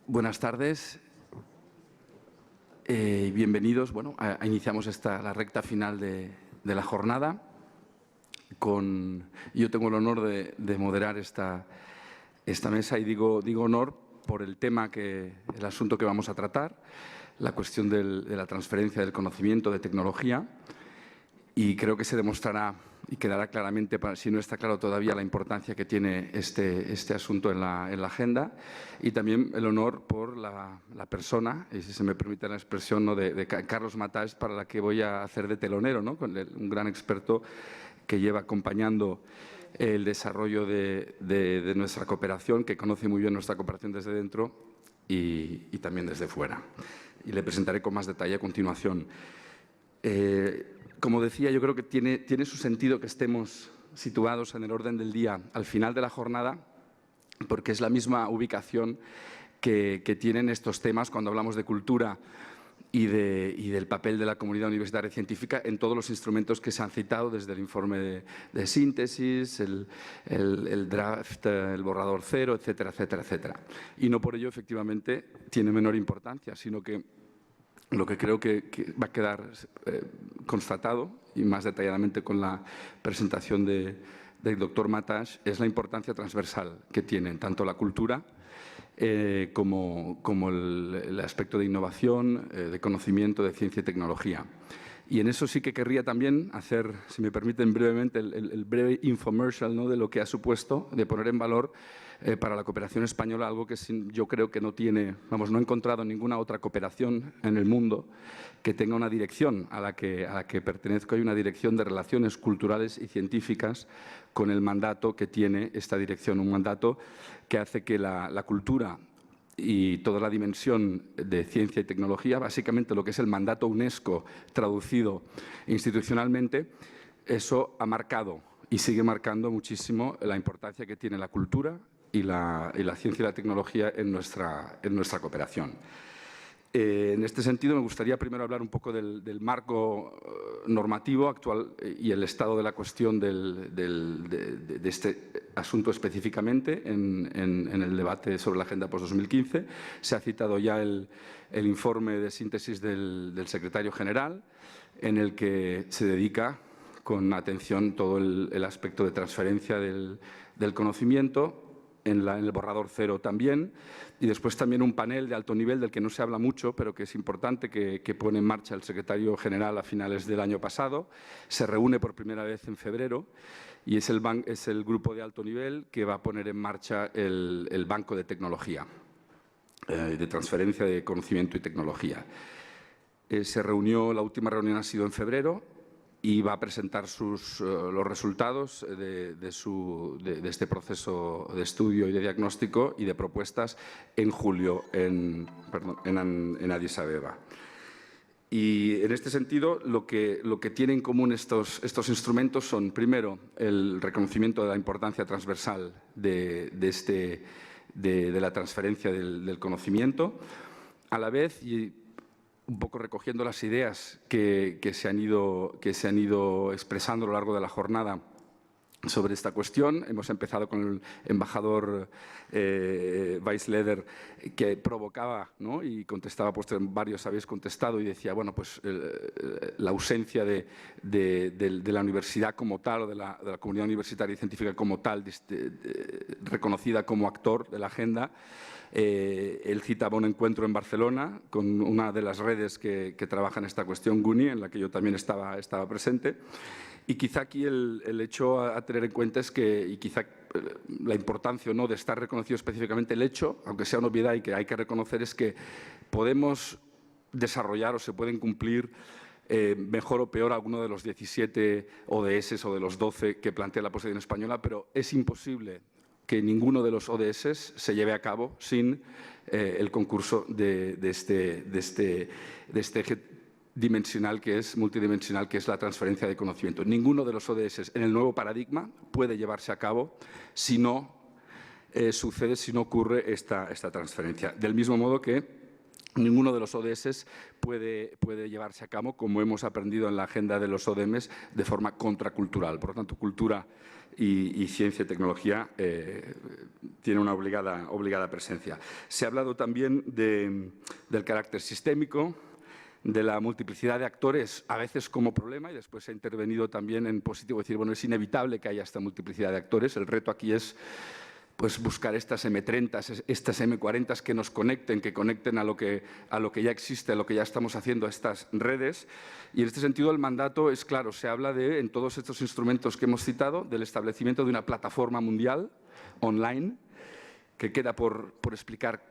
Buenas tardes. Bienvenidos. Bueno, iniciamos la recta final de la jornada. Yo tengo el honor de moderar esta mesa y digo honor por el asunto que vamos a tratar, la cuestión de la transferencia del conocimiento de tecnología. Y creo que se demostrará y quedará claramente, si no está claro todavía, la importancia que tiene este asunto en la agenda, y también el honor por la persona, y si se me permite la expresión, ¿no?, de Carlos Mataix, para la que voy a hacer de telonero, ¿no?, un gran experto que lleva acompañando el desarrollo de nuestra cooperación, que conoce muy bien nuestra cooperación desde dentro y también desde fuera. Y le presentaré con más detalle a continuación. Como decía, yo creo que tiene su sentido que estemos situados en el orden del día al final de la jornada, porque es la misma ubicación que tienen estos temas cuando hablamos de cultura y del papel de la comunidad universitaria y científica en todos los instrumentos que se han citado, desde el informe de síntesis, el draft, el borrador cero, etcétera, etcétera, etcétera. Y no por ello, efectivamente, tiene menor importancia, sino que lo que creo que va a quedar constatado, y más detalladamente con la presentación del doctor Mataix, es la importancia transversal que tienen tanto la cultura como el aspecto de innovación, de conocimiento, de ciencia y tecnología. Y en eso sí que querría también hacer, si me permiten brevemente, el breve infomercial, ¿no?, de lo que ha supuesto, de poner en valor para la cooperación española algo que yo creo que no he encontrado ninguna otra cooperación en el mundo que tenga una dirección a la que pertenezco. Hay una dirección de relaciones culturales y científicas con el mandato que tiene esta dirección, un mandato que hace que la cultura y toda la dimensión de ciencia y tecnología, básicamente lo que es el mandato UNESCO traducido institucionalmente, eso ha marcado y sigue marcando muchísimo la importancia que tiene la cultura y la ciencia y la tecnología en nuestra cooperación. En este sentido, me gustaría primero hablar un poco del marco normativo actual y el estado de la cuestión de este asunto específicamente en el debate sobre la Agenda Post-2015. Se ha citado ya el informe de síntesis del secretario general, en el que se dedica con atención todo el aspecto de transferencia del conocimiento, en el borrador cero también, y después también un panel de alto nivel del que no se habla mucho, pero que es importante, que pone en marcha el secretario general a finales del año pasado. Se reúne por primera vez en febrero y es el grupo de alto nivel que va a poner en marcha el Banco de Tecnología, de transferencia de conocimiento y tecnología. La última reunión ha sido en febrero, y va a presentar los resultados de este proceso de estudio y de diagnóstico y de propuestas en julio en Addis Abeba. Y en este sentido, lo que tienen en común estos instrumentos son, primero, el reconocimiento de la importancia transversal de la transferencia del conocimiento, a la vez, y un poco recogiendo las ideas que se han ido expresando a lo largo de la jornada sobre esta cuestión. Hemos empezado con el embajador Weisleder, que provocaba, ¿no?, y contestaba, pues varios habéis contestado, y decía, bueno, pues la ausencia de la universidad como tal, o de la comunidad universitaria y científica como tal, reconocida como actor de la agenda. Él citaba un encuentro en Barcelona con una de las redes que trabaja en esta cuestión, GUNI, en la que yo también estaba presente. Y quizá aquí el hecho a tener en cuenta es que, y quizá la importancia o no de estar reconocido específicamente, el hecho, aunque sea una obviedad y que hay que reconocer, es que podemos desarrollar o se pueden cumplir mejor o peor alguno de los 17 ODS o de los 12 que plantea la posición española, pero es imposible que ninguno de los ODS se lleve a cabo sin el concurso de este eje multidimensional, que es la transferencia de conocimiento. Ninguno de los ODS en el nuevo paradigma puede llevarse a cabo si no ocurre esta transferencia. Del mismo modo que ninguno de los ODS puede llevarse a cabo, como hemos aprendido en la agenda de los ODMs, de forma contracultural. Por lo tanto, cultura y ciencia y tecnología tienen una obligada presencia. Se ha hablado también del carácter sistémico, de la multiplicidad de actores, a veces como problema, y después se ha intervenido también en positivo, decir, bueno, es inevitable que haya esta multiplicidad de actores. El reto aquí es pues buscar estas M30, estas M40 que nos conecten, que conecten a lo que ya existe, a lo que ya estamos haciendo, a estas redes. Y en este sentido el mandato es claro, se habla de, en todos estos instrumentos que hemos citado, del establecimiento de una plataforma mundial online, que queda por explicar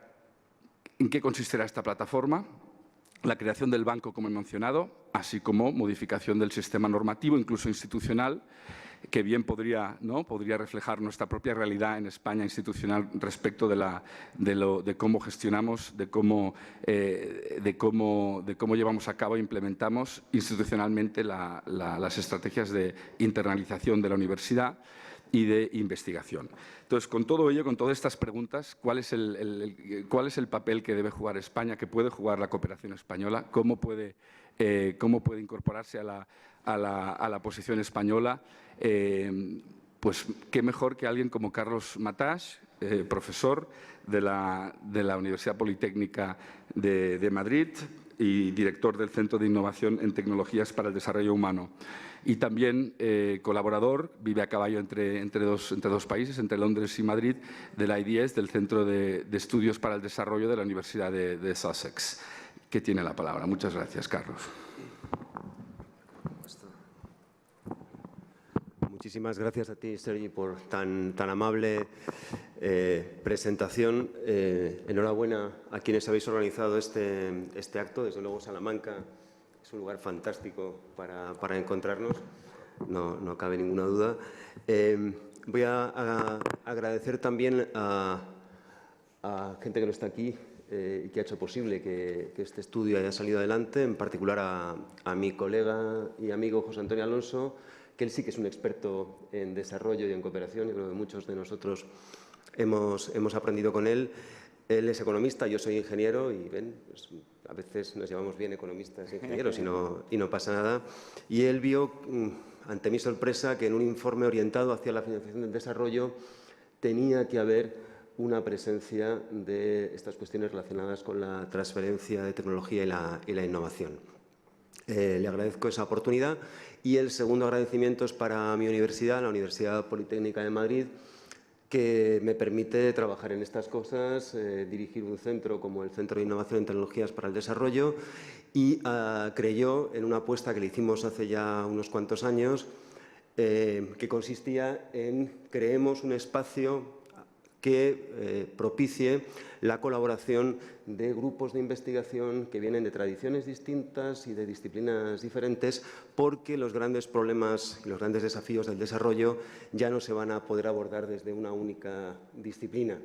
en qué consistirá esta plataforma, la creación del banco, como he mencionado, así como modificación del sistema normativo, incluso institucional, que bien podría reflejar nuestra propia realidad en España institucional respecto de cómo gestionamos, de cómo llevamos a cabo e implementamos institucionalmente las estrategias de internalización de la universidad y de investigación. Entonces, con todo ello, con todas estas preguntas, ¿cuál es el papel que debe jugar España, que puede jugar la cooperación española? ¿Cómo puede incorporarse a la posición española? Pues qué mejor que alguien como Carlos Mataix, profesor de la Universidad Politécnica de Madrid y director del Centro de Innovación en Tecnologías para el Desarrollo Humano. Y también colaborador, vive a caballo entre dos países, entre Londres y Madrid, del IDS, del Centro de Estudios para el Desarrollo de la Universidad de Sussex, que tiene la palabra. Muchas gracias, Carlos. Muchísimas gracias a ti, Sergi, por tan amable presentación. Enhorabuena a quienes habéis organizado este acto. Desde luego, Salamanca es un lugar fantástico para encontrarnos, no cabe ninguna duda. Voy a agradecer también a gente que no está aquí y que ha hecho posible que este estudio haya salido adelante, en particular a mi colega y amigo José Antonio Alonso, que él sí que es un experto en desarrollo y en cooperación. Yo creo que muchos de nosotros hemos aprendido con él. Él es economista, yo soy ingeniero y ven, pues, a veces nos llevamos bien economistas e ingenieros y no pasa nada. Y él vio, ante mi sorpresa, que en un informe orientado hacia la financiación del desarrollo tenía que haber una presencia de estas cuestiones relacionadas con la transferencia de tecnología y la innovación. Le agradezco esa oportunidad y el segundo agradecimiento es para mi universidad, la Universidad Politécnica de Madrid, que me permite trabajar en estas cosas, dirigir un centro como el Centro de Innovación en Tecnologías para el Desarrollo y creyó en una apuesta que le hicimos hace ya unos cuantos años, que consistía en creemos un espacio que propicie la colaboración de grupos de investigación que vienen de tradiciones distintas y de disciplinas diferentes, porque los grandes problemas y los grandes desafíos del desarrollo ya no se van a poder abordar desde una única disciplina.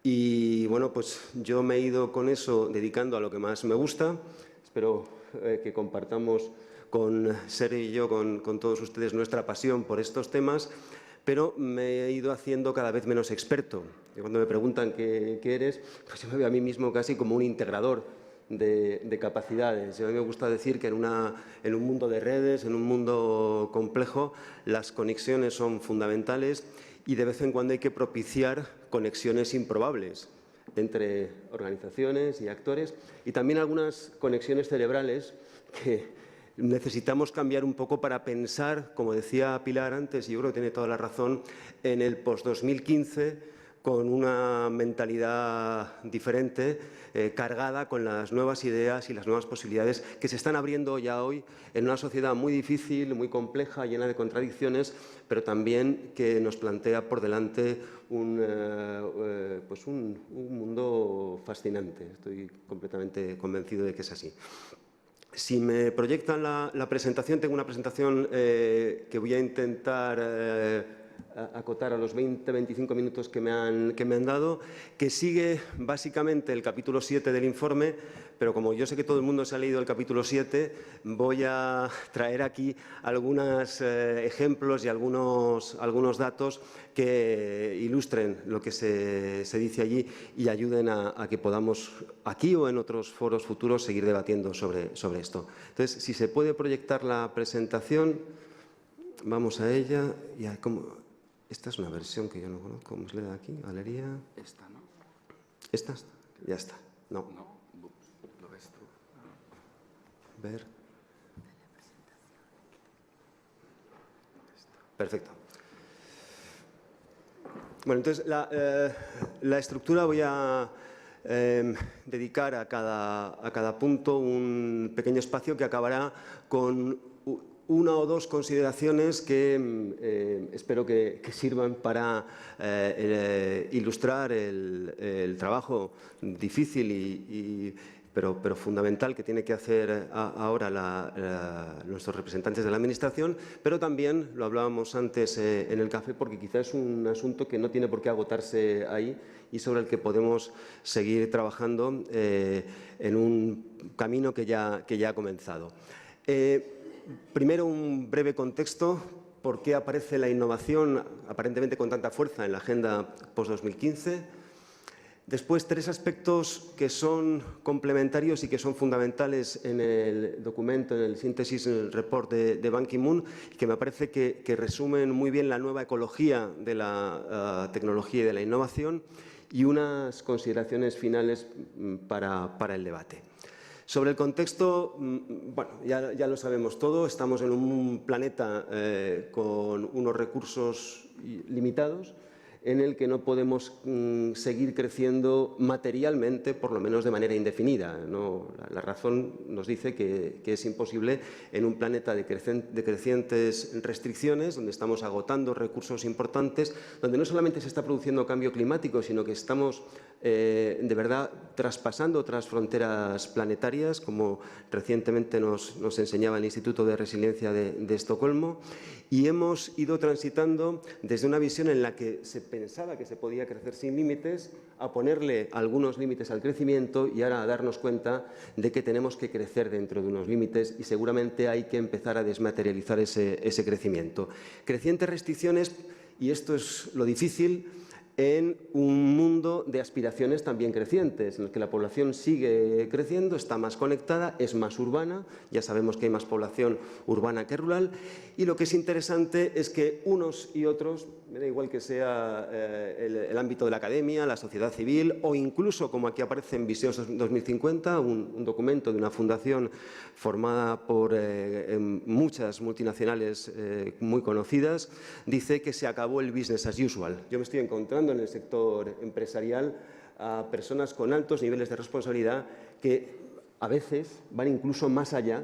Y bueno, pues yo me he ido con eso dedicando a lo que más me gusta. Espero que compartamos con Sergi y yo, con todos ustedes, nuestra pasión por estos temas, pero me he ido haciendo cada vez menos experto. Y cuando me preguntan qué eres, pues yo me veo a mí mismo casi como un integrador de capacidades. A mí me gusta decir que en un mundo de redes, en un mundo complejo, las conexiones son fundamentales y de vez en cuando hay que propiciar conexiones improbables entre organizaciones y actores y también algunas conexiones cerebrales que necesitamos cambiar un poco para pensar, como decía Pilar antes, y yo creo que tiene toda la razón, en el post-2015 con una mentalidad diferente, cargada con las nuevas ideas y las nuevas posibilidades que se están abriendo ya hoy en una sociedad muy difícil, muy compleja, llena de contradicciones, pero también que nos plantea por delante un mundo fascinante. Estoy completamente convencido de que es así. Si me proyectan la presentación, tengo una presentación que voy a intentar acotar a los 20-25 minutos que me han dado, que sigue básicamente el capítulo 7 del informe, pero como yo sé que todo el mundo se ha leído el capítulo 7, voy a traer aquí algunos ejemplos y algunos datos que ilustren lo que se dice allí y ayuden a que podamos, aquí o en otros foros futuros, seguir debatiendo sobre esto. Entonces, si se puede proyectar la presentación, vamos a ella. Esta es una versión que yo no conozco. ¿Cómo se le da aquí? Galería. Esta, ¿no? ¿Esta? Ya está. No. No, lo ves tú. Ver. Perfecto. Bueno, entonces la estructura voy a dedicar a cada punto un pequeño espacio que acabará con una o dos consideraciones que espero que sirvan para ilustrar el trabajo difícil pero fundamental que tiene que hacer ahora nuestros representantes de la Administración, pero también, lo hablábamos antes en el café, porque quizás es un asunto que no tiene por qué agotarse ahí y sobre el que podemos seguir trabajando en un camino que ya ha comenzado. Primero, un breve contexto. ¿Por qué aparece la innovación aparentemente con tanta fuerza en la Agenda post-2015? Después, tres aspectos que son complementarios y que son fundamentales en el documento, en el síntesis, en el report de Ban Ki-moon, que me parece que resumen muy bien la nueva ecología de la tecnología y de la innovación, y unas consideraciones finales para el debate. Sobre el contexto, bueno, ya lo sabemos todo. Estamos en un planeta con unos recursos limitados, en el que no podemos seguir creciendo materialmente, por lo menos de manera indefinida, ¿no? La razón nos dice que es imposible en un planeta de crecientes restricciones, donde estamos agotando recursos importantes, donde no solamente se está produciendo cambio climático, sino que estamos de verdad traspasando otras fronteras planetarias, como recientemente nos enseñaba el Instituto de Resiliencia de Estocolmo, y hemos ido transitando desde una visión en la que se pensaba que se podía crecer sin límites, a ponerle algunos límites al crecimiento y ahora a darnos cuenta de que tenemos que crecer dentro de unos límites y seguramente hay que empezar a desmaterializar ese crecimiento. Crecientes restricciones, y esto es lo difícil, en un mundo de aspiraciones también crecientes, en el que la población sigue creciendo, está más conectada, es más urbana, ya sabemos que hay más población urbana que rural, y lo que es interesante es que unos y otros, me da igual que sea el ámbito de la academia, la sociedad civil o incluso, como aquí aparece en Visión 2050, un documento de una fundación formada por muchas multinacionales muy conocidas, dice que se acabó el business as usual. Yo me estoy encontrando en el sector empresarial a personas con altos niveles de responsabilidad que a veces van incluso más allá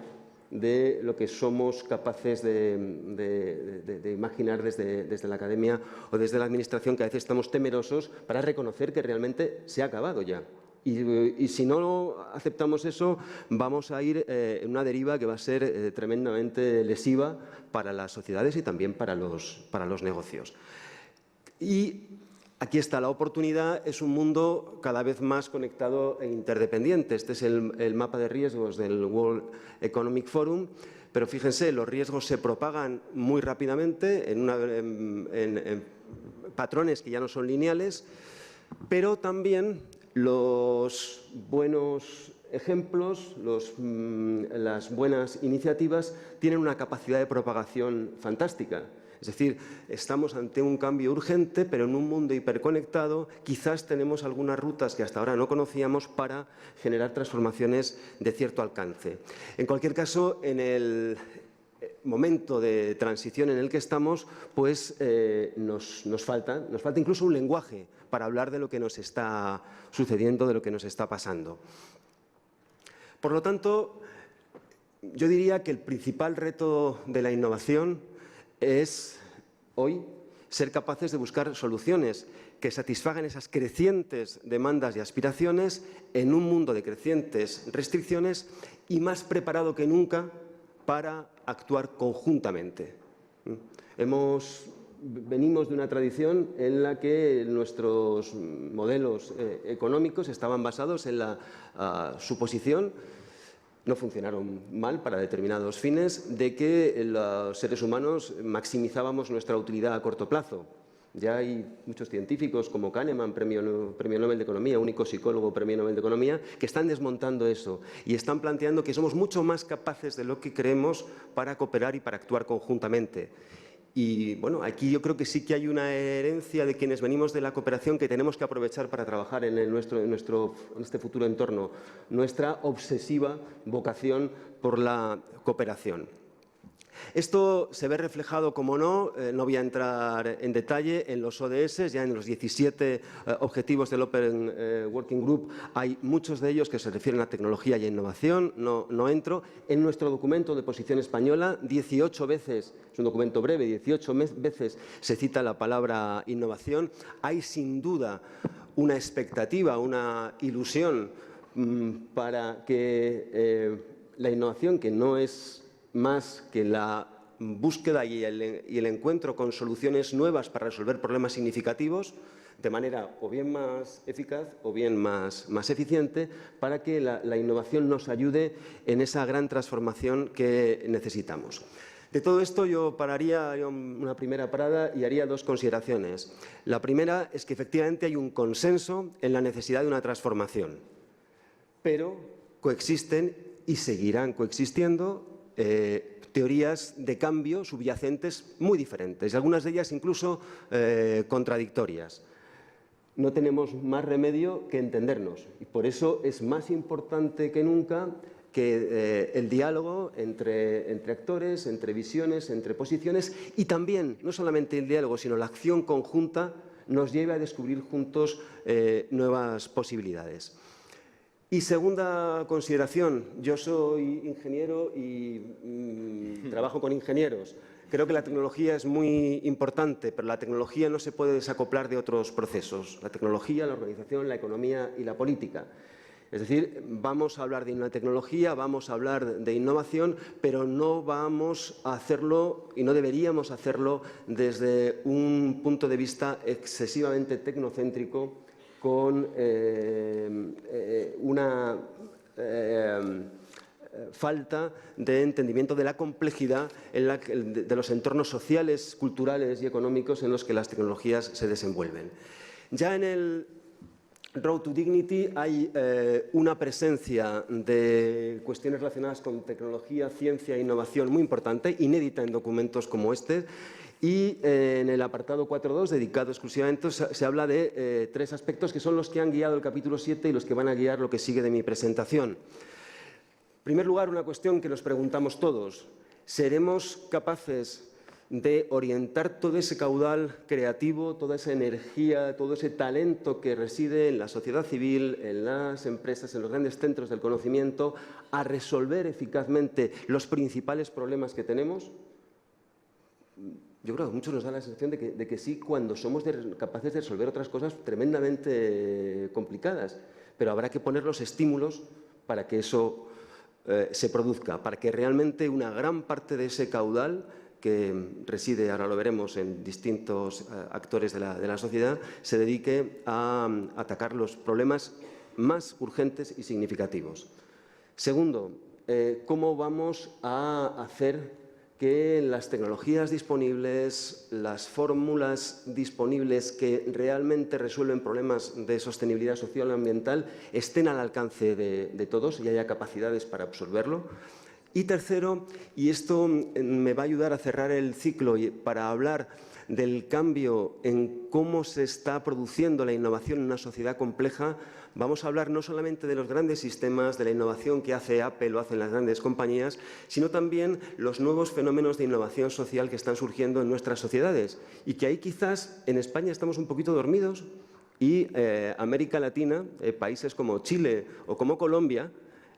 de lo que somos capaces de imaginar desde la academia o desde la administración, que a veces estamos temerosos para reconocer que realmente se ha acabado ya. Y si no aceptamos eso, vamos a ir en una deriva que va a ser tremendamente lesiva para las sociedades y también para los negocios. Y aquí está la oportunidad. Es un mundo cada vez más conectado e interdependiente. Este es el mapa de riesgos del World Economic Forum. Pero fíjense, los riesgos se propagan muy rápidamente en patrones que ya no son lineales, pero también los buenos ejemplos, las buenas iniciativas tienen una capacidad de propagación fantástica. Es decir, estamos ante un cambio urgente, pero en un mundo hiperconectado quizás tenemos algunas rutas que hasta ahora no conocíamos para generar transformaciones de cierto alcance. En cualquier caso, en el momento de transición en el que estamos, pues nos falta incluso un lenguaje para hablar de lo que nos está sucediendo, de lo que nos está pasando. Por lo tanto, yo diría que el principal reto de la innovación es, hoy, ser capaces de buscar soluciones que satisfagan esas crecientes demandas y aspiraciones en un mundo de crecientes restricciones y más preparado que nunca para actuar conjuntamente. Hemos venimos de una tradición en la que nuestros modelos económicos estaban basados en la suposición, no funcionaron mal para determinados fines, de que los seres humanos maximizábamos nuestra utilidad a corto plazo. Ya hay muchos científicos como Kahneman, premio Nobel de Economía, único psicólogo premio Nobel de Economía, que están desmontando eso y están planteando que somos mucho más capaces de lo que creemos para cooperar y para actuar conjuntamente. Y bueno, aquí yo creo que sí que hay una herencia de quienes venimos de la cooperación que tenemos que aprovechar para trabajar en este futuro entorno, nuestra obsesiva vocación por la cooperación. Esto se ve reflejado, como no voy a entrar en detalle, en los ODS, ya en los 17 objetivos del Open Working Group hay muchos de ellos que se refieren a tecnología y a innovación, no entro. En nuestro documento de posición española, 18 veces, es un documento breve, 18 veces se cita la palabra innovación. Hay sin duda una expectativa, una ilusión para que la innovación, que no es más que la búsqueda y el encuentro con soluciones nuevas para resolver problemas significativos de manera o bien más eficaz o bien más eficiente, para que la innovación nos ayude en esa gran transformación que necesitamos. De todo esto yo haría una primera parada y haría dos consideraciones. La primera es que efectivamente hay un consenso en la necesidad de una transformación, pero coexisten y seguirán coexistiendo teorías de cambio subyacentes muy diferentes, y algunas de ellas incluso contradictorias. No tenemos más remedio que entendernos y por eso es más importante que nunca que el diálogo entre actores, entre visiones, entre posiciones y también, no solamente el diálogo, sino la acción conjunta nos lleve a descubrir juntos nuevas posibilidades. Y segunda consideración, yo soy ingeniero y trabajo con ingenieros. Creo que la tecnología es muy importante, pero la tecnología no se puede desacoplar de otros procesos. La tecnología, la organización, la economía y la política. Es decir, vamos a hablar de una tecnología, vamos a hablar de innovación, pero no vamos a hacerlo y no deberíamos hacerlo desde un punto de vista excesivamente tecnocéntrico, con una falta de entendimiento de la complejidad de los entornos sociales, culturales y económicos en los que las tecnologías se desenvuelven. Ya en el Road to Dignity hay una presencia de cuestiones relacionadas con tecnología, ciencia e innovación muy importante, inédita en documentos como este. Y en el apartado 4.2, dedicado exclusivamente, se habla de tres aspectos que son los que han guiado el capítulo 7 y los que van a guiar lo que sigue de mi presentación. En primer lugar, una cuestión que nos preguntamos todos. ¿Seremos capaces de orientar todo ese caudal creativo, toda esa energía, todo ese talento que reside en la sociedad civil, en las empresas, en los grandes centros del conocimiento, a resolver eficazmente los principales problemas que tenemos? Yo creo que a muchos nos da la sensación de que sí, cuando somos capaces de resolver otras cosas tremendamente complicadas, pero habrá que poner los estímulos para que eso se produzca, para que realmente una gran parte de ese caudal que reside, ahora lo veremos, en distintos actores de la sociedad, se dedique a atacar los problemas más urgentes y significativos. Segundo, ¿cómo vamos a hacer que las tecnologías disponibles, las fórmulas disponibles que realmente resuelven problemas de sostenibilidad social y ambiental estén al alcance de todos y haya capacidades para absorberlo? Y tercero, y esto me va a ayudar a cerrar el ciclo y para hablar del cambio en cómo se está produciendo la innovación en una sociedad compleja, vamos a hablar no solamente de los grandes sistemas, de la innovación que hace Apple o hacen las grandes compañías, sino también los nuevos fenómenos de innovación social que están surgiendo en nuestras sociedades y que ahí quizás en España estamos un poquito dormidos y América Latina, países como Chile o como Colombia,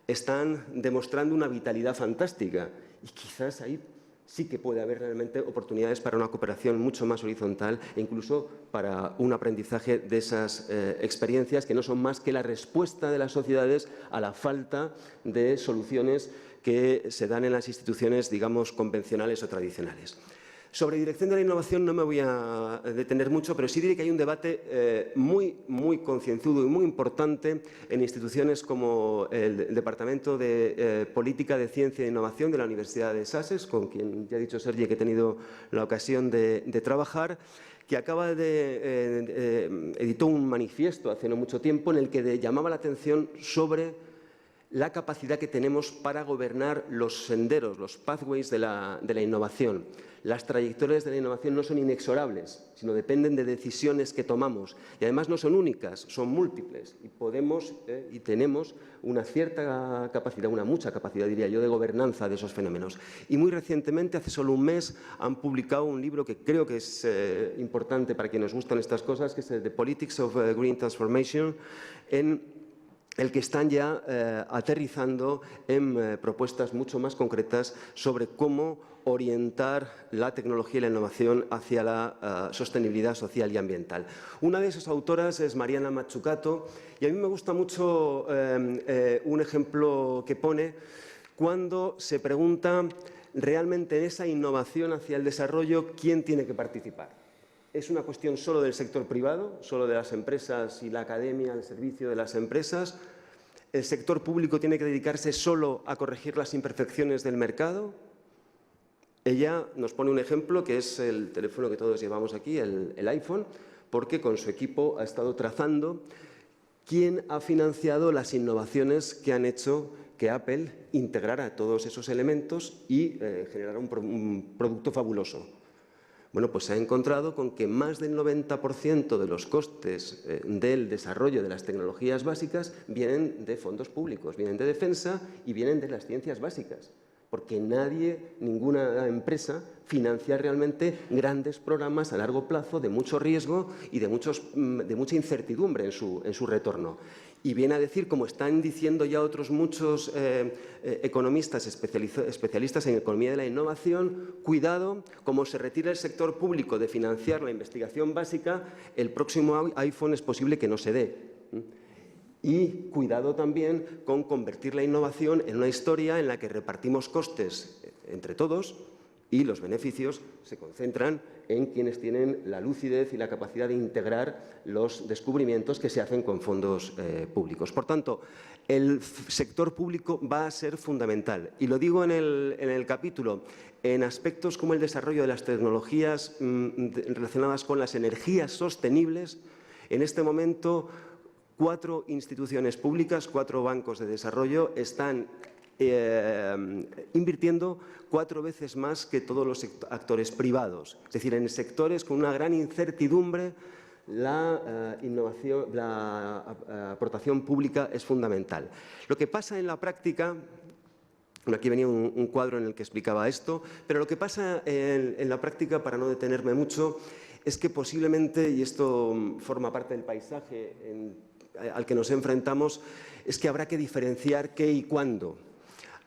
están demostrando una vitalidad fantástica y quizás ahí sí que puede haber realmente oportunidades para una cooperación mucho más horizontal e incluso para un aprendizaje de esas experiencias que no son más que la respuesta de las sociedades a la falta de soluciones que se dan en las instituciones, digamos, convencionales o tradicionales. Sobre dirección de la innovación no me voy a detener mucho, pero sí diré que hay un debate muy concienzudo y muy importante en instituciones como el Departamento de Política de Ciencia e Innovación de la Universidad de Sussex, con quien ya ha dicho Sergi que he tenido la ocasión de trabajar, que editó un manifiesto hace no mucho tiempo en el que llamaba la atención sobre la capacidad que tenemos para gobernar los senderos, los pathways de la innovación. Las trayectorias de la innovación no son inexorables, sino dependen de decisiones que tomamos. Y además no son únicas, son múltiples. Y podemos y tenemos una cierta capacidad, mucha capacidad, diría yo, de gobernanza de esos fenómenos. Y muy recientemente, hace solo un mes, han publicado un libro que creo que es importante para quienes nos gustan estas cosas, que es The Politics of Green Transformation, en el que están ya aterrizando en propuestas mucho más concretas sobre cómo orientar la tecnología y la innovación hacia la sostenibilidad social y ambiental. Una de esas autoras es Mariana Mazzucato, y a mí me gusta mucho un ejemplo que pone cuando se pregunta realmente en esa innovación hacia el desarrollo, ¿quién tiene que participar? ¿Es una cuestión solo del sector privado, solo de las empresas y la academia al servicio de las empresas? ¿El sector público tiene que dedicarse solo a corregir las imperfecciones del mercado? Ella nos pone un ejemplo que es el teléfono que todos llevamos aquí, el iPhone, porque con su equipo ha estado trazando quién ha financiado las innovaciones que han hecho que Apple integrara todos esos elementos y generara un producto fabuloso. Bueno, pues se ha encontrado con que más del 90% de los costes del desarrollo de las tecnologías básicas vienen de fondos públicos, vienen de defensa y vienen de las ciencias básicas, porque ninguna empresa financia realmente grandes programas a largo plazo de mucho riesgo y de mucha incertidumbre en su retorno. Y viene a decir, como están diciendo ya otros muchos economistas especialistas en economía de la innovación, cuidado, como se retira el sector público de financiar la investigación básica, el próximo iPhone es posible que no se dé. Y cuidado también con convertir la innovación en una historia en la que repartimos costes entre todos y los beneficios se concentran en quienes tienen la lucidez y la capacidad de integrar los descubrimientos que se hacen con fondos públicos. Por tanto, el sector público va a ser fundamental. Y lo digo en el capítulo, en aspectos como el desarrollo de las tecnologías relacionadas con las energías sostenibles, en este momento 4 instituciones públicas, 4 bancos de desarrollo están invirtiendo 4 veces más que todos los actores privados. Es decir, en sectores con una gran incertidumbre, la aportación pública es fundamental. Lo que pasa en la práctica, aquí venía un cuadro en el que explicaba esto, pero lo que pasa en la práctica, para no detenerme mucho, es que posiblemente, y esto forma parte del paisaje al que nos enfrentamos, es que habrá que diferenciar qué y cuándo.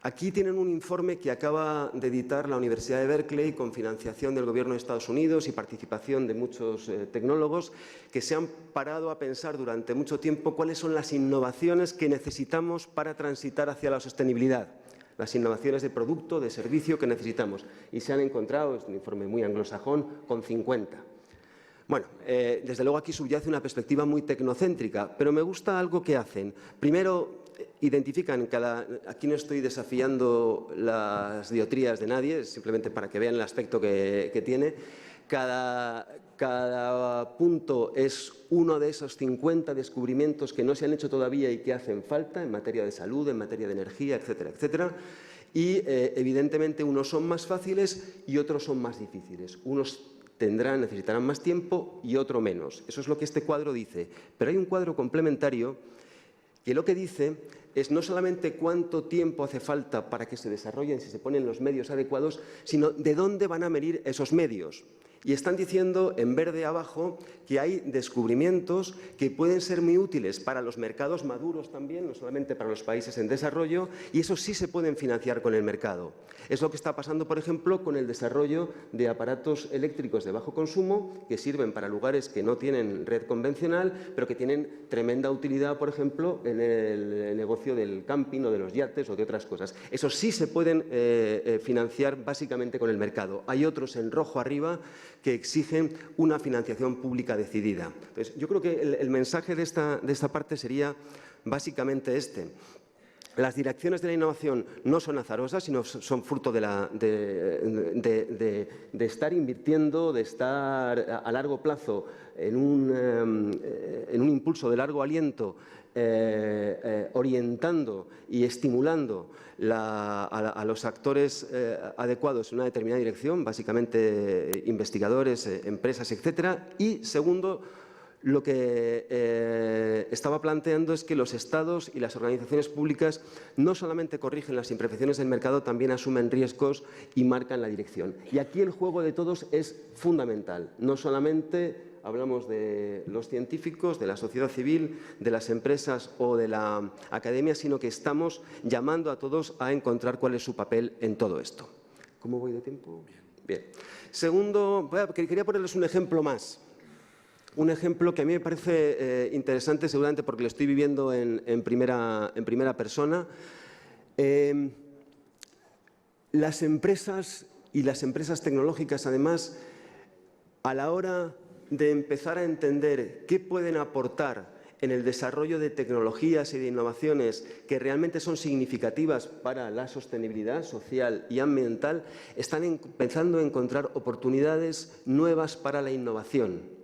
Aquí tienen un informe que acaba de editar la Universidad de Berkeley con financiación del Gobierno de Estados Unidos y participación de muchos tecnólogos que se han parado a pensar durante mucho tiempo cuáles son las innovaciones que necesitamos para transitar hacia la sostenibilidad, las innovaciones de producto, de servicio que necesitamos. Y se han encontrado, es un informe muy anglosajón, con 50. Bueno, desde luego aquí subyace una perspectiva muy tecnocéntrica, pero me gusta algo que hacen. Primero, identifican aquí no estoy desafiando las diotrías de nadie, simplemente para que vean el aspecto que tiene. Cada punto es uno de esos 50 descubrimientos que no se han hecho todavía y que hacen falta en materia de salud, en materia de energía, etcétera, etcétera. Y evidentemente unos son más fáciles y otros son más difíciles. Unos necesitarán más tiempo y otro menos. Eso es lo que este cuadro dice. Pero hay un cuadro complementario que lo que dice es no solamente cuánto tiempo hace falta para que se desarrollen, si se ponen los medios adecuados, sino de dónde van a medir esos medios. Y están diciendo en verde abajo que hay descubrimientos que pueden ser muy útiles para los mercados maduros también, no solamente para los países en desarrollo, y eso sí se pueden financiar con el mercado. Es lo que está pasando, por ejemplo, con el desarrollo de aparatos eléctricos de bajo consumo que sirven para lugares que no tienen red convencional, pero que tienen tremenda utilidad, por ejemplo, en el negocio negocio del camping o de los yates o de otras cosas. Esos sí se pueden financiar básicamente con el mercado. Hay otros en rojo arriba que exigen una financiación pública decidida. Entonces, yo creo que el mensaje de esta parte sería básicamente este. Las direcciones de la innovación no son azarosas, sino son fruto de estar invirtiendo, de estar a largo plazo en un impulso de largo aliento, orientando y estimulando a los actores adecuados en una determinada dirección, básicamente investigadores, empresas, etcétera. Y segundo, lo que estaba planteando es que los Estados y las organizaciones públicas no solamente corrigen las imperfecciones del mercado, también asumen riesgos y marcan la dirección. Y aquí el juego de todos es fundamental. No solamente hablamos de los científicos, de la sociedad civil, de las empresas o de la academia, sino que estamos llamando a todos a encontrar cuál es su papel en todo esto. ¿Cómo voy de tiempo? Bien. Segundo, quería ponerles un ejemplo más. Un ejemplo que a mí me parece interesante, seguramente porque lo estoy viviendo en primera persona. Las empresas y las empresas tecnológicas, además, a la hora de empezar a entender qué pueden aportar en el desarrollo de tecnologías y de innovaciones que realmente son significativas para la sostenibilidad social y ambiental, están empezando a encontrar oportunidades nuevas para la innovación.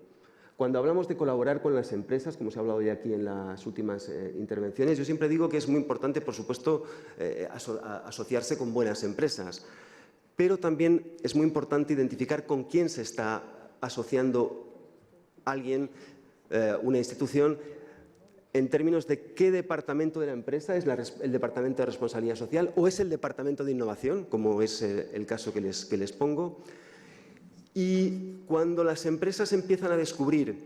Cuando hablamos de colaborar con las empresas, como se ha hablado ya aquí en las últimas intervenciones, yo siempre digo que es muy importante, por supuesto, asociarse con buenas empresas, pero también es muy importante identificar con quién se está asociando alguien, una institución, en términos de qué departamento de la empresa es el departamento de responsabilidad social o es el departamento de innovación, como es el caso que les pongo. Y cuando las empresas empiezan a descubrir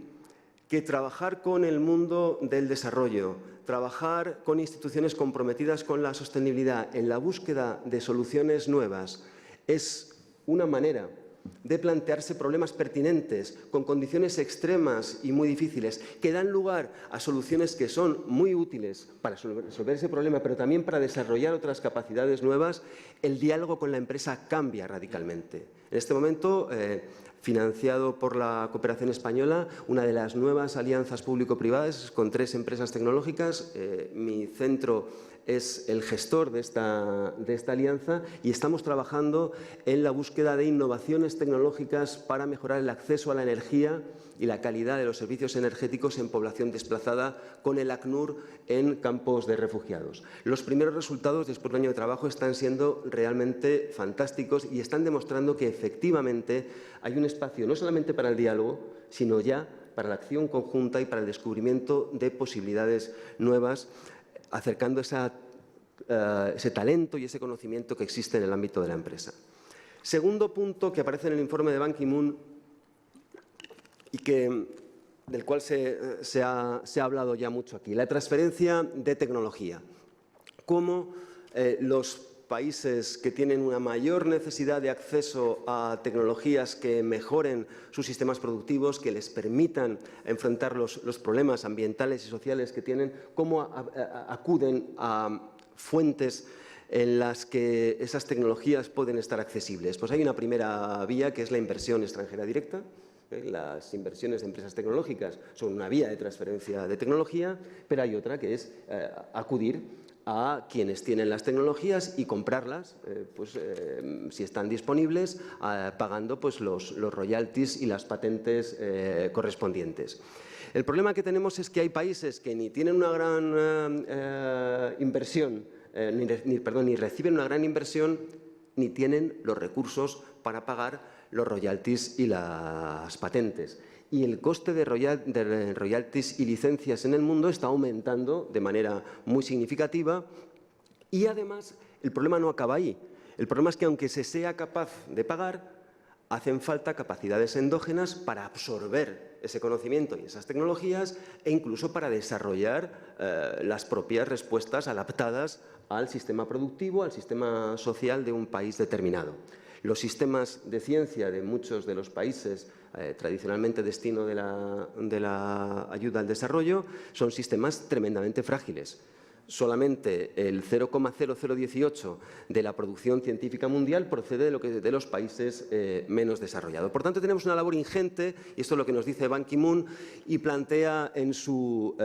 que trabajar con el mundo del desarrollo, trabajar con instituciones comprometidas con la sostenibilidad en la búsqueda de soluciones nuevas es una manera de plantearse problemas pertinentes con condiciones extremas y muy difíciles que dan lugar a soluciones que son muy útiles para resolver ese problema, pero también para desarrollar otras capacidades nuevas, el diálogo con la empresa cambia radicalmente. En este momento, financiado por la Cooperación Española, una de las nuevas alianzas público-privadas con 3 empresas tecnológicas. Mi centro es el gestor de esta alianza y estamos trabajando en la búsqueda de innovaciones tecnológicas para mejorar el acceso a la energía y la calidad de los servicios energéticos en población desplazada con el ACNUR en campos de refugiados. Los primeros resultados después de un año de trabajo están siendo realmente fantásticos y están demostrando que efectivamente hay un espacio no solamente para el diálogo, sino ya para la acción conjunta y para el descubrimiento de posibilidades nuevas, acercando ese talento y ese conocimiento que existe en el ámbito de la empresa. Segundo punto que aparece en el informe de Ban Ki-moon y del cual se ha hablado ya mucho aquí, la transferencia de tecnología. Cómo los países que tienen una mayor necesidad de acceso a tecnologías que mejoren sus sistemas productivos, que les permitan enfrentar los problemas ambientales y sociales que tienen, cómo acuden a fuentes en las que esas tecnologías pueden estar accesibles. Pues hay una primera vía que es la inversión extranjera directa. Las inversiones de empresas tecnológicas son una vía de transferencia de tecnología, pero hay otra que es acudir a quienes tienen las tecnologías y comprarlas, si están disponibles, pagando pues, los royalties y las patentes correspondientes. El problema que tenemos es que hay países que ni tienen una gran inversión, ni reciben una gran inversión, ni tienen los recursos para pagar los royalties y las patentes. Y el coste de royalties y licencias en el mundo está aumentando de manera muy significativa y además el problema no acaba ahí. El problema es que aunque se sea capaz de pagar, hacen falta capacidades endógenas para absorber ese conocimiento y esas tecnologías e incluso para desarrollar las propias respuestas adaptadas al sistema productivo, al sistema social de un país determinado. Los sistemas de ciencia de muchos de los países tradicionalmente destino de la ayuda al desarrollo son sistemas tremendamente frágiles. Solamente el 0,0018 de la producción científica mundial procede de los países menos desarrollados. Por tanto, tenemos una labor ingente, y esto es lo que nos dice Ban Ki-moon, y plantea en su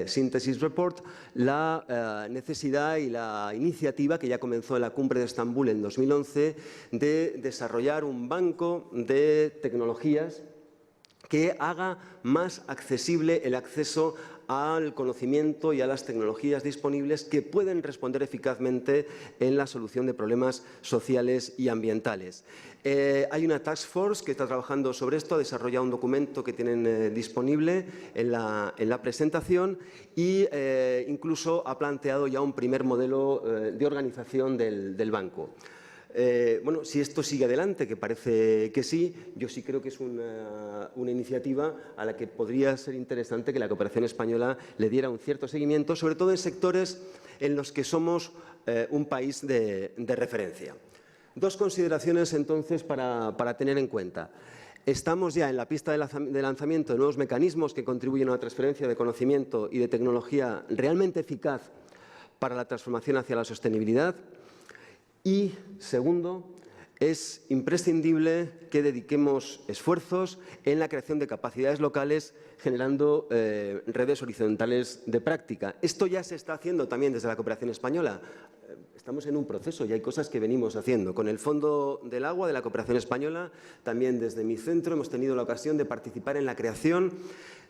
Synthesis Report la necesidad y la iniciativa que ya comenzó en la Cumbre de Estambul en 2011 de desarrollar un banco de tecnologías que haga más accesible el acceso al conocimiento y a las tecnologías disponibles que pueden responder eficazmente en la solución de problemas sociales y ambientales. Hay una task force que está trabajando sobre esto, ha desarrollado un documento que tienen disponible en la presentación y incluso ha planteado ya un primer modelo de organización del banco. Bueno, si esto sigue adelante, que parece que sí, yo sí creo que es una iniciativa a la que podría ser interesante que la cooperación española le diera un cierto seguimiento, sobre todo en sectores en los que somos un país de referencia. Dos consideraciones, entonces, para tener en cuenta. Estamos ya en la pista de lanzamiento de nuevos mecanismos que contribuyen a una transferencia de conocimiento y de tecnología realmente eficaz para la transformación hacia la sostenibilidad. Y, segundo, es imprescindible que dediquemos esfuerzos en la creación de capacidades locales generando redes horizontales de práctica. Esto ya se está haciendo también desde la cooperación española. Estamos en un proceso y hay cosas que venimos haciendo. Con el Fondo del Agua de la Cooperación Española, también desde mi centro hemos tenido la ocasión de participar en la creación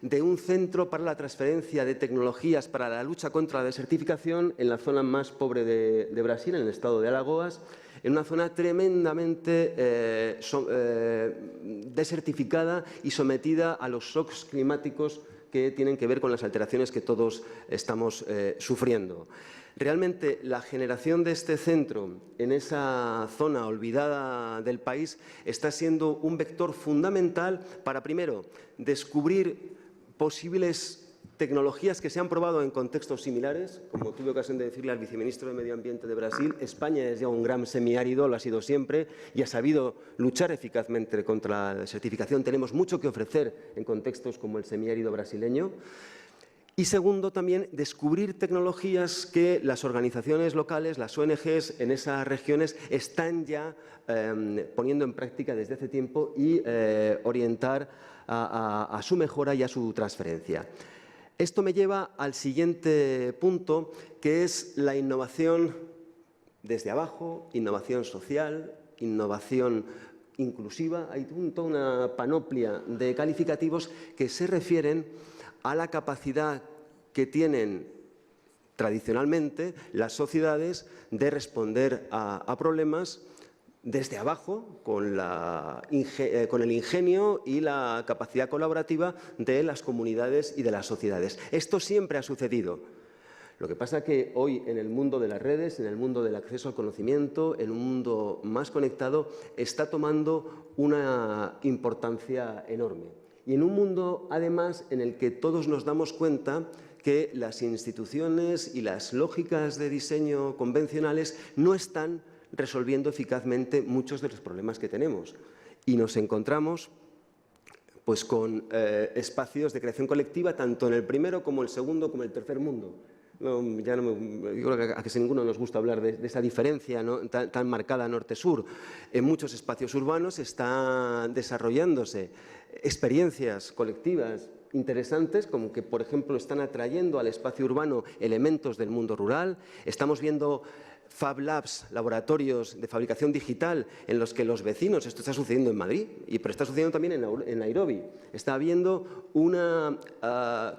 de un centro para la transferencia de tecnologías para la lucha contra la desertificación en la zona más pobre de Brasil, en el estado de Alagoas, en una zona tremendamente desertificada y sometida a los shocks climáticos que tienen que ver con las alteraciones que todos estamos sufriendo. Realmente la generación de este centro en esa zona olvidada del país está siendo un vector fundamental para, primero, descubrir posibles tecnologías que se han probado en contextos similares. Como tuve ocasión de decirle al viceministro de Medio Ambiente de Brasil, España es ya un gran semiárido, lo ha sido siempre, y ha sabido luchar eficazmente contra la desertificación. Tenemos mucho que ofrecer en contextos como el semiárido brasileño. Y segundo, también descubrir tecnologías que las organizaciones locales, las ONGs en esas regiones están ya poniendo en práctica desde hace tiempo y orientar a su mejora y a su transferencia. Esto me lleva al siguiente punto, que es la innovación desde abajo, innovación social, innovación inclusiva. Hay toda una panoplia de calificativos que se refieren a la capacidad que tienen tradicionalmente las sociedades de responder a problemas desde abajo, con el ingenio y la capacidad colaborativa de las comunidades y de las sociedades. Esto siempre ha sucedido. Lo que pasa es que hoy, en el mundo de las redes, en el mundo del acceso al conocimiento, en un mundo más conectado, está tomando una importancia enorme. Y en un mundo, además, en el que todos nos damos cuenta que las instituciones y las lógicas de diseño convencionales no están resolviendo eficazmente muchos de los problemas que tenemos. Y nos encontramos pues, con espacios de creación colectiva, tanto en el primero como el segundo, como el tercer mundo. Yo creo que a casi ninguno nos gusta hablar de esa diferencia, ¿no?, tan marcada norte-sur. En muchos espacios urbanos están desarrollándose experiencias colectivas interesantes, como que, por ejemplo, están atrayendo al espacio urbano elementos del mundo rural. Estamos viendo Fab Labs, laboratorios de fabricación digital en los que los vecinos, esto está sucediendo en Madrid, pero está sucediendo también en Nairobi, está habiendo una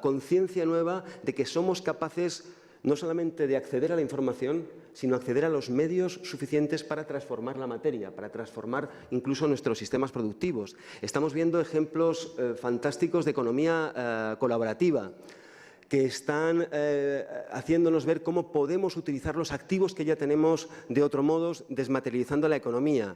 conciencia nueva de que somos capaces no solamente de acceder a la información, sino acceder a los medios suficientes para transformar la materia, para transformar incluso nuestros sistemas productivos. Estamos viendo ejemplos fantásticos de economía colaborativa, que están haciéndonos ver cómo podemos utilizar los activos que ya tenemos de otro modo, desmaterializando la economía.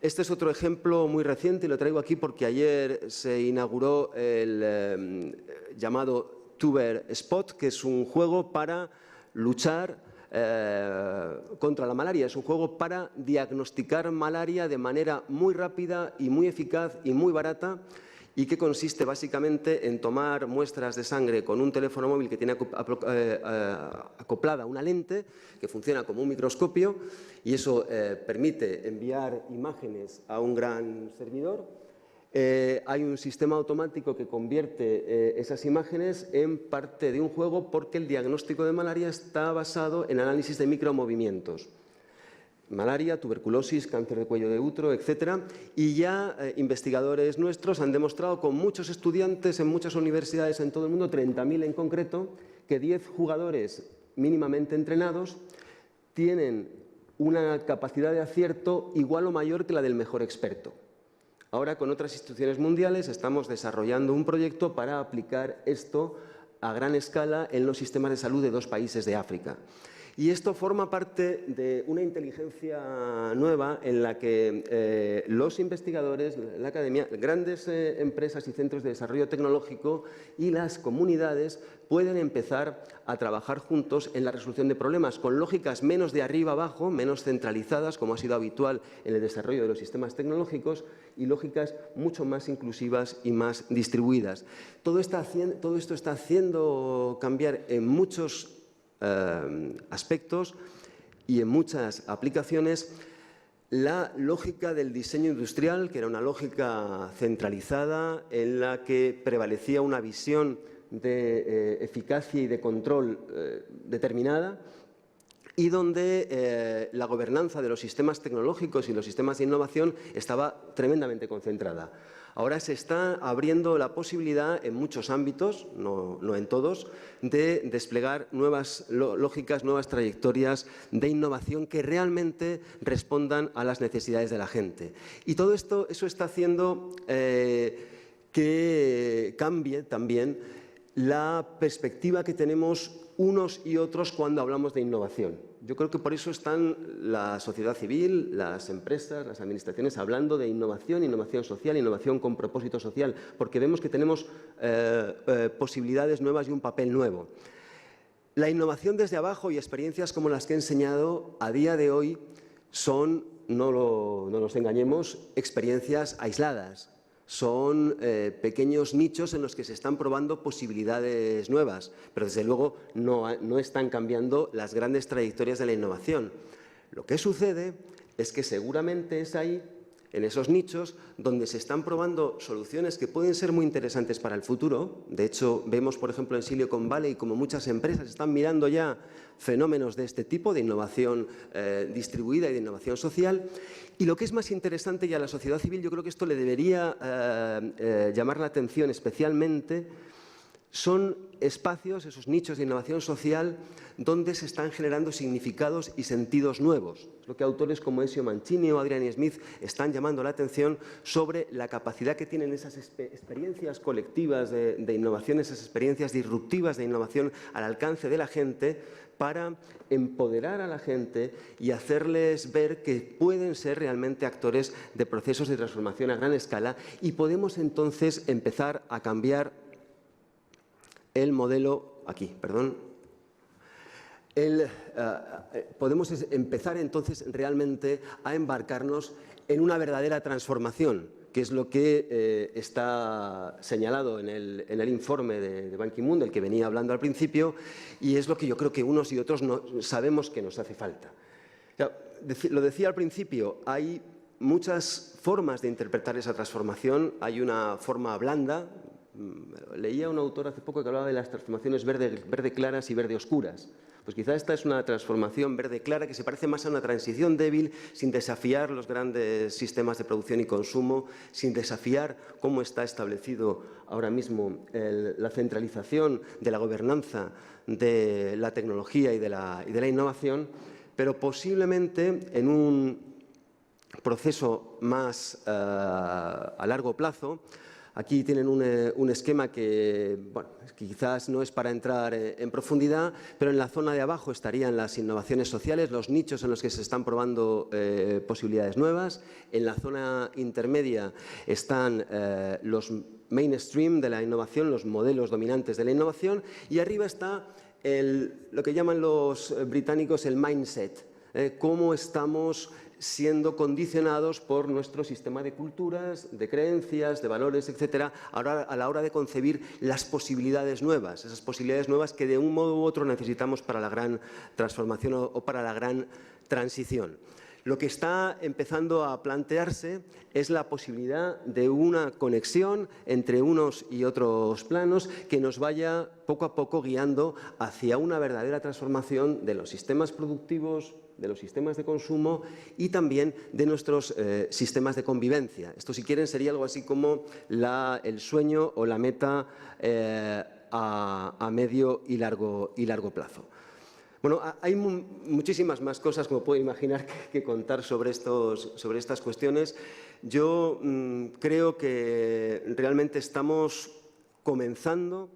Este es otro ejemplo muy reciente y lo traigo aquí porque ayer se inauguró el llamado Tuber Spot, que es un juego para luchar contra la malaria. Es un juego para diagnosticar malaria de manera muy rápida y muy eficaz y muy barata. y que consiste básicamente en tomar muestras de sangre con un teléfono móvil que tiene acoplada una lente que funciona como un microscopio y eso permite enviar imágenes a un gran servidor. Hay un sistema automático que convierte esas imágenes en parte de un juego porque el diagnóstico de malaria está basado en análisis de micromovimientos. Malaria, tuberculosis, cáncer de cuello de útero, etcétera. Y ya investigadores nuestros han demostrado con muchos estudiantes en muchas universidades en todo el mundo, 30.000 en concreto, que 10 jugadores mínimamente entrenados tienen una capacidad de acierto igual o mayor que la del mejor experto. Ahora, con otras instituciones mundiales, estamos desarrollando un proyecto para aplicar esto a gran escala en los sistemas de salud de 2 países de África. Y esto forma parte de una inteligencia nueva en la que los investigadores, la academia, grandes empresas y centros de desarrollo tecnológico y las comunidades pueden empezar a trabajar juntos en la resolución de problemas con lógicas menos de arriba abajo, menos centralizadas, como ha sido habitual en el desarrollo de los sistemas tecnológicos, y lógicas mucho más inclusivas y más distribuidas. Todo esto está haciendo cambiar en muchos aspectos y en muchas aplicaciones la lógica del diseño industrial, que era una lógica centralizada en la que prevalecía una visión de eficacia y de control determinada y donde la gobernanza de los sistemas tecnológicos y los sistemas de innovación estaba tremendamente concentrada. Ahora se está abriendo la posibilidad en muchos ámbitos, no en todos, de desplegar nuevas lógicas, nuevas trayectorias de innovación que realmente respondan a las necesidades de la gente. Y todo eso está haciendo que cambie también la perspectiva que tenemos unos y otros cuando hablamos de innovación. Yo creo que por eso están la sociedad civil, las empresas, las administraciones hablando de innovación, innovación social, innovación con propósito social, porque vemos que tenemos posibilidades nuevas y un papel nuevo. La innovación desde abajo y experiencias como las que he enseñado a día de hoy son, no nos engañemos, experiencias aisladas. Son pequeños nichos en los que se están probando posibilidades nuevas, pero desde luego no están cambiando las grandes trayectorias de la innovación. Lo que sucede es que seguramente es ahí, en esos nichos, donde se están probando soluciones que pueden ser muy interesantes para el futuro. De hecho, vemos, por ejemplo, en Silicon Valley como muchas empresas están mirando ya fenómenos de este tipo, de innovación distribuida y de innovación social. Y lo que es más interesante, y a la sociedad civil yo creo que esto le debería llamar la atención especialmente, son espacios, esos nichos de innovación social, donde se están generando significados y sentidos nuevos. Es lo que autores como Ezio Mancini o Adrian Smith están llamando la atención sobre la capacidad que tienen esas experiencias colectivas de innovación, esas experiencias disruptivas de innovación al alcance de la gente, para empoderar a la gente y hacerles ver que pueden ser realmente actores de procesos de transformación a gran escala, y podemos entonces empezar a cambiar el modelo, podemos empezar entonces realmente a embarcarnos en una verdadera transformación, que es lo que está señalado en el informe de Ban Ki-moon, del que venía hablando al principio, y es lo que yo creo que unos y otros sabemos que nos hace falta. Lo decía al principio, hay muchas formas de interpretar esa transformación. Hay una forma blanda. Leía un autor hace poco que hablaba de las transformaciones verde claras y verde oscuras. Pues quizá esta es una transformación verde clara que se parece más a una transición débil, sin desafiar los grandes sistemas de producción y consumo, sin desafiar cómo está establecido ahora mismo la centralización de la gobernanza de la tecnología y de la innovación, pero posiblemente en un proceso más a largo plazo. Aquí tienen un esquema que, bueno, quizás no es para entrar en profundidad, pero en la zona de abajo estarían las innovaciones sociales, los nichos en los que se están probando posibilidades nuevas. En la zona intermedia están los mainstream de la innovación, los modelos dominantes de la innovación, y arriba está lo que llaman los británicos el mindset, cómo estamos siendo condicionados por nuestro sistema de culturas, de creencias, de valores, etcétera, ahora a la hora de concebir las posibilidades nuevas, esas posibilidades nuevas que de un modo u otro necesitamos para la gran transformación o para la gran transición. Lo que está empezando a plantearse es la posibilidad de una conexión entre unos y otros planos que nos vaya poco a poco guiando hacia una verdadera transformación de los sistemas productivos, de los sistemas de consumo y también de nuestros sistemas de convivencia. Esto, si quieren, sería algo así como el sueño o la meta a medio y largo plazo. Bueno, hay muchísimas más cosas, como puedo imaginar, que contar sobre estas cuestiones. Yo creo que realmente estamos comenzando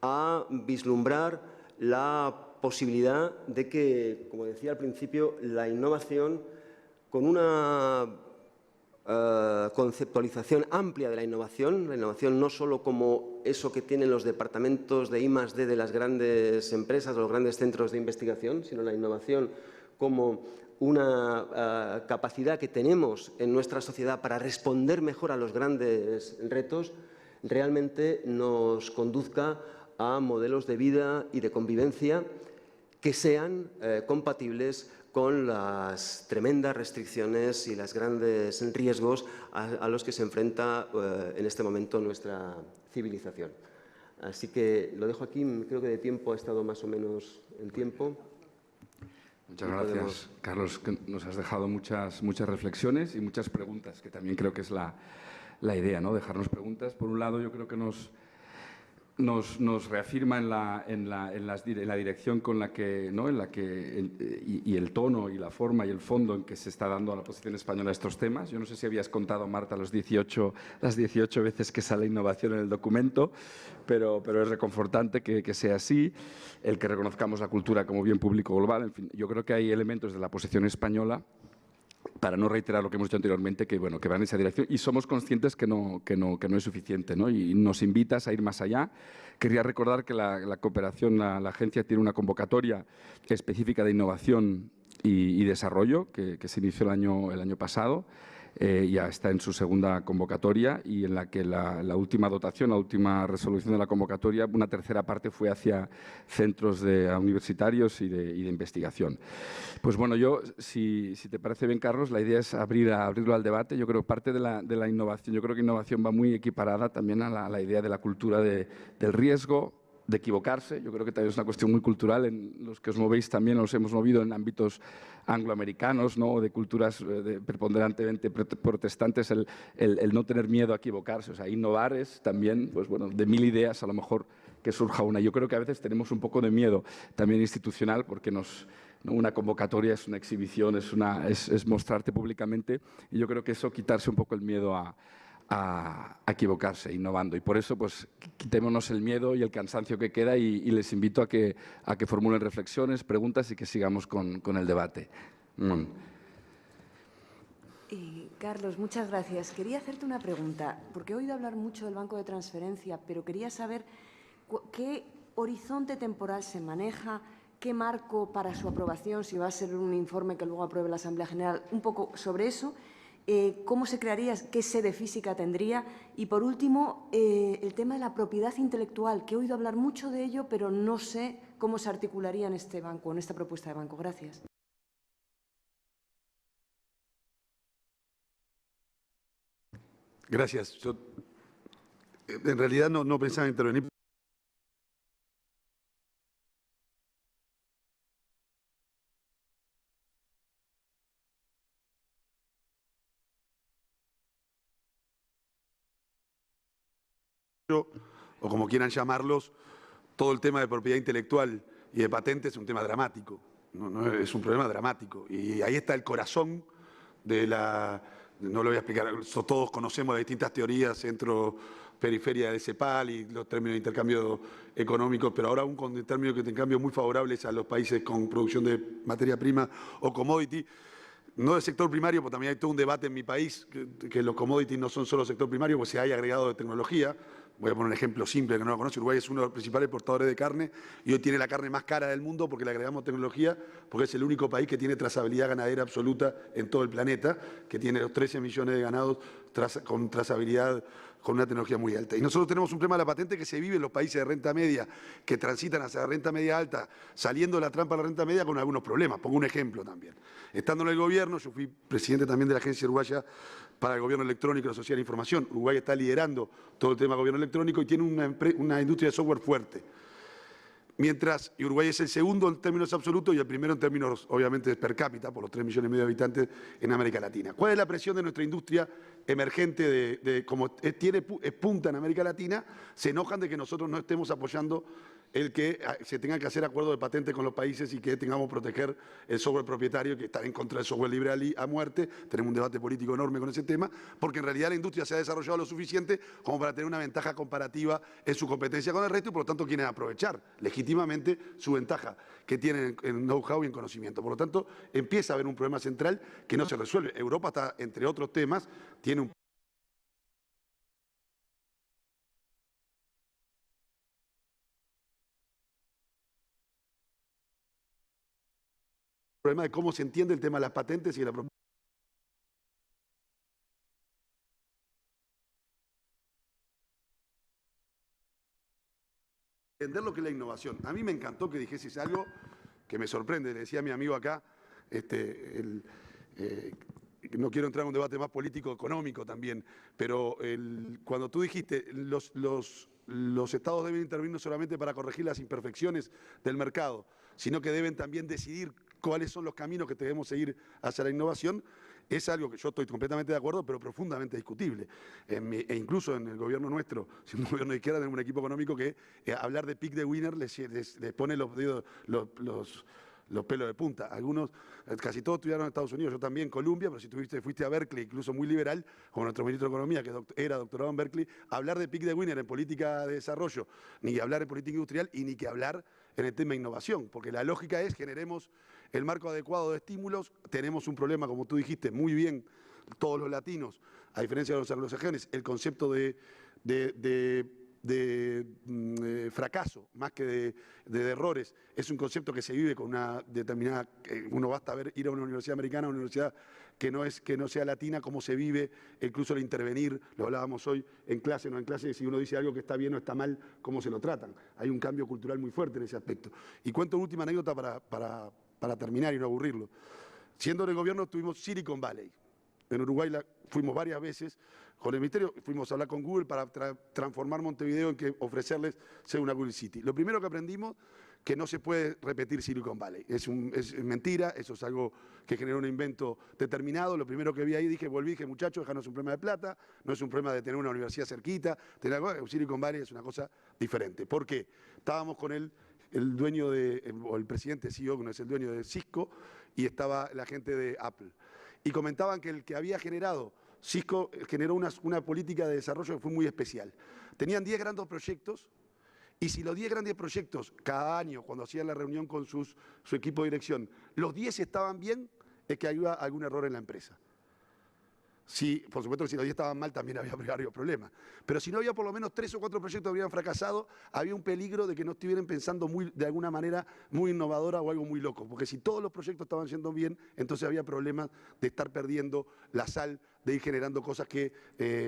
a vislumbrar la posibilidad de que, como decía al principio, la innovación, con una conceptualización amplia de la innovación no solo como eso que tienen los departamentos de I+D de las grandes empresas o los grandes centros de investigación, sino la innovación como una capacidad que tenemos en nuestra sociedad para responder mejor a los grandes retos, realmente nos conduzca a modelos de vida y de convivencia que sean compatibles con las tremendas restricciones y los grandes riesgos a los que se enfrenta en este momento nuestra civilización. Así que lo dejo aquí, creo que de tiempo ha estado más o menos el tiempo. Muchas gracias, Carlos, que nos has dejado muchas reflexiones y muchas preguntas, que también creo que es la idea, ¿no? Dejarnos preguntas. Por un lado, yo creo que nos reafirma en la dirección con la que, ¿no? y el tono y la forma y el fondo en que se está dando a la posición española estos temas. Yo no sé si habías contado, Marta, las 18 veces que sale innovación en el documento, pero es reconfortante que sea así, el que reconozcamos la cultura como bien público global. En fin, yo creo que hay elementos de la posición española, para no reiterar lo que hemos dicho anteriormente, que van en esa dirección y somos conscientes que no es suficiente, ¿no? Y nos invitas a ir más allá. Quería recordar que la cooperación, la agencia tiene una convocatoria específica de innovación y desarrollo que se inició el año pasado. Ya está en su segunda convocatoria y en la que la última dotación, la última resolución de la convocatoria, una tercera parte fue hacia centros universitarios y de investigación. Pues bueno, yo, si te parece bien, Carlos, la idea es abrirlo al debate. Yo creo que parte de la innovación, yo creo que innovación va muy equiparada también a la idea de la cultura del riesgo, de equivocarse. Yo creo que también es una cuestión muy cultural. En los que os movéis también nos hemos movido en ámbitos angloamericanos, ¿no? De culturas preponderantemente protestantes, el no tener miedo a equivocarse. O sea, innovar es también, pues bueno, de 1000 ideas a lo mejor que surja una. Yo creo que a veces tenemos un poco de miedo también institucional porque ¿no? Una convocatoria es una exhibición, es mostrarte públicamente y yo creo que eso, quitarse un poco el miedo a equivocarse, innovando. Y por eso, pues, quitémonos el miedo y el cansancio que queda y les invito a que formulen reflexiones, preguntas y que sigamos con el debate. Carlos, muchas gracias. Quería hacerte una pregunta, porque he oído hablar mucho del Banco de Transferencia, pero quería saber qué horizonte temporal se maneja, qué marco para su aprobación, si va a ser un informe que luego apruebe la Asamblea General, un poco sobre eso. ¿Cómo se crearía? ¿Qué sede física tendría? Y, por último, el tema de la propiedad intelectual, que he oído hablar mucho de ello, pero no sé cómo se articularía en este banco, en esta propuesta de banco. Gracias. Gracias. Yo, en realidad, no pensaba intervenir. O como quieran llamarlos, todo el tema de propiedad intelectual y de patentes es un tema dramático, no es un problema dramático. Y ahí está el corazón de no lo voy a explicar, todos conocemos las distintas teorías, centro, periferia de CEPAL y los términos de intercambio económico, pero ahora aún con términos de intercambio muy favorables a los países con producción de materia prima o commodity. No del sector primario, porque también hay todo un debate en mi país, que los commodities no son solo sector primario, pues se hay agregado de tecnología, Voy a poner un ejemplo simple que no lo conoce. Uruguay es uno de los principales exportadores de carne y hoy tiene la carne más cara del mundo porque le agregamos tecnología, porque es el único país que tiene trazabilidad ganadera absoluta en todo el planeta, que tiene los 13 millones de ganados con trazabilidad, con una tecnología muy alta. Y nosotros tenemos un problema de la patente que se vive en los países de renta media, que transitan hacia la renta media alta, saliendo de la trampa de la renta media con algunos problemas. Pongo un ejemplo también. Estando en el gobierno, yo fui presidente también de la Agencia Uruguaya para el Gobierno Electrónico y la Sociedad de Información. Uruguay está liderando todo el tema de gobierno electrónico y tiene una industria de software fuerte. Mientras Uruguay es el segundo en términos absolutos y el primero en términos, obviamente, per cápita, por los 3,5 millones de habitantes en América Latina. ¿Cuál es la presión de nuestra industria emergente, como es punta en América Latina? Se enojan de que nosotros no estemos apoyando el que se tengan que hacer acuerdos de patente con los países y que tengamos que proteger el software propietario, que está en contra del software libre a muerte. Tenemos un debate político enorme con ese tema, porque en realidad la industria se ha desarrollado lo suficiente como para tener una ventaja comparativa en su competencia con el resto y por lo tanto quieren aprovechar legítimamente su ventaja que tienen en know-how y en conocimiento. Por lo tanto, empieza a haber un problema central que no se resuelve. Europa está, entre otros temas, tiene un problema de cómo se entiende el tema de las patentes y de la propiedad. Entender lo que es la innovación. A mí me encantó que dijeses algo que me sorprende. Le decía a mi amigo acá, no quiero entrar en un debate más político-económico también, pero cuando tú dijiste los estados deben intervenir no solamente para corregir las imperfecciones del mercado, sino que deben también decidir cuáles son los caminos que debemos seguir hacia la innovación, es algo que yo estoy completamente de acuerdo, pero profundamente discutible. E incluso en el gobierno nuestro, siendo un gobierno de izquierda, tenemos un equipo económico que hablar de pick the winner les pone los pelos de punta. Algunos, casi todos estudiaron en Estados Unidos, yo también, Columbia, pero si fuiste a Berkeley, incluso muy liberal, como nuestro ministro de Economía, que era doctorado en Berkeley, hablar de pick the winner en política de desarrollo, ni hablar en política industrial y ni que hablar en el tema de innovación, porque la lógica es generemos el marco adecuado de estímulos, tenemos un problema, como tú dijiste, muy bien, todos los latinos, a diferencia de los anglosajones, el concepto de fracaso, más que de errores, es un concepto que se vive con una determinada, uno basta ir a una universidad americana, a una universidad que no sea latina, cómo se vive, incluso el intervenir, lo hablábamos hoy en clase, no en clase, si uno dice algo que está bien o está mal, cómo se lo tratan. Hay un cambio cultural muy fuerte en ese aspecto. Y cuento una última anécdota para terminar y no aburrirlo. Siendo en el gobierno tuvimos Silicon Valley. En Uruguay fuimos varias veces con el ministerio, fuimos a hablar con Google para transformar Montevideo en que ofrecerles ser una Google City. Lo primero que aprendimos, que no se puede repetir Silicon Valley. Es mentira, eso es algo que generó un invento determinado. Lo primero que vi ahí, dije, muchachos, no es un problema de plata, no es un problema de tener una universidad cerquita, Silicon Valley es una cosa diferente. ¿Por qué? Estábamos con el dueño o el presidente CEO, que no es el dueño de Cisco, y estaba la gente de Apple. Y comentaban que el que había generado, Cisco generó una política de desarrollo que fue muy especial. Tenían 10 grandes proyectos y si los 10 grandes proyectos, cada año, cuando hacían la reunión con su equipo de dirección, los 10 estaban bien, es que había algún error en la empresa. Sí, por supuesto que si los 10 estaban mal también había varios problemas. Pero si no había por lo menos 3 o 4 proyectos que habían fracasado, había un peligro de que no estuvieran pensando de alguna manera muy innovadora o algo muy loco. Porque si todos los proyectos estaban yendo bien, entonces había problemas de estar perdiendo la sal, de ir generando cosas que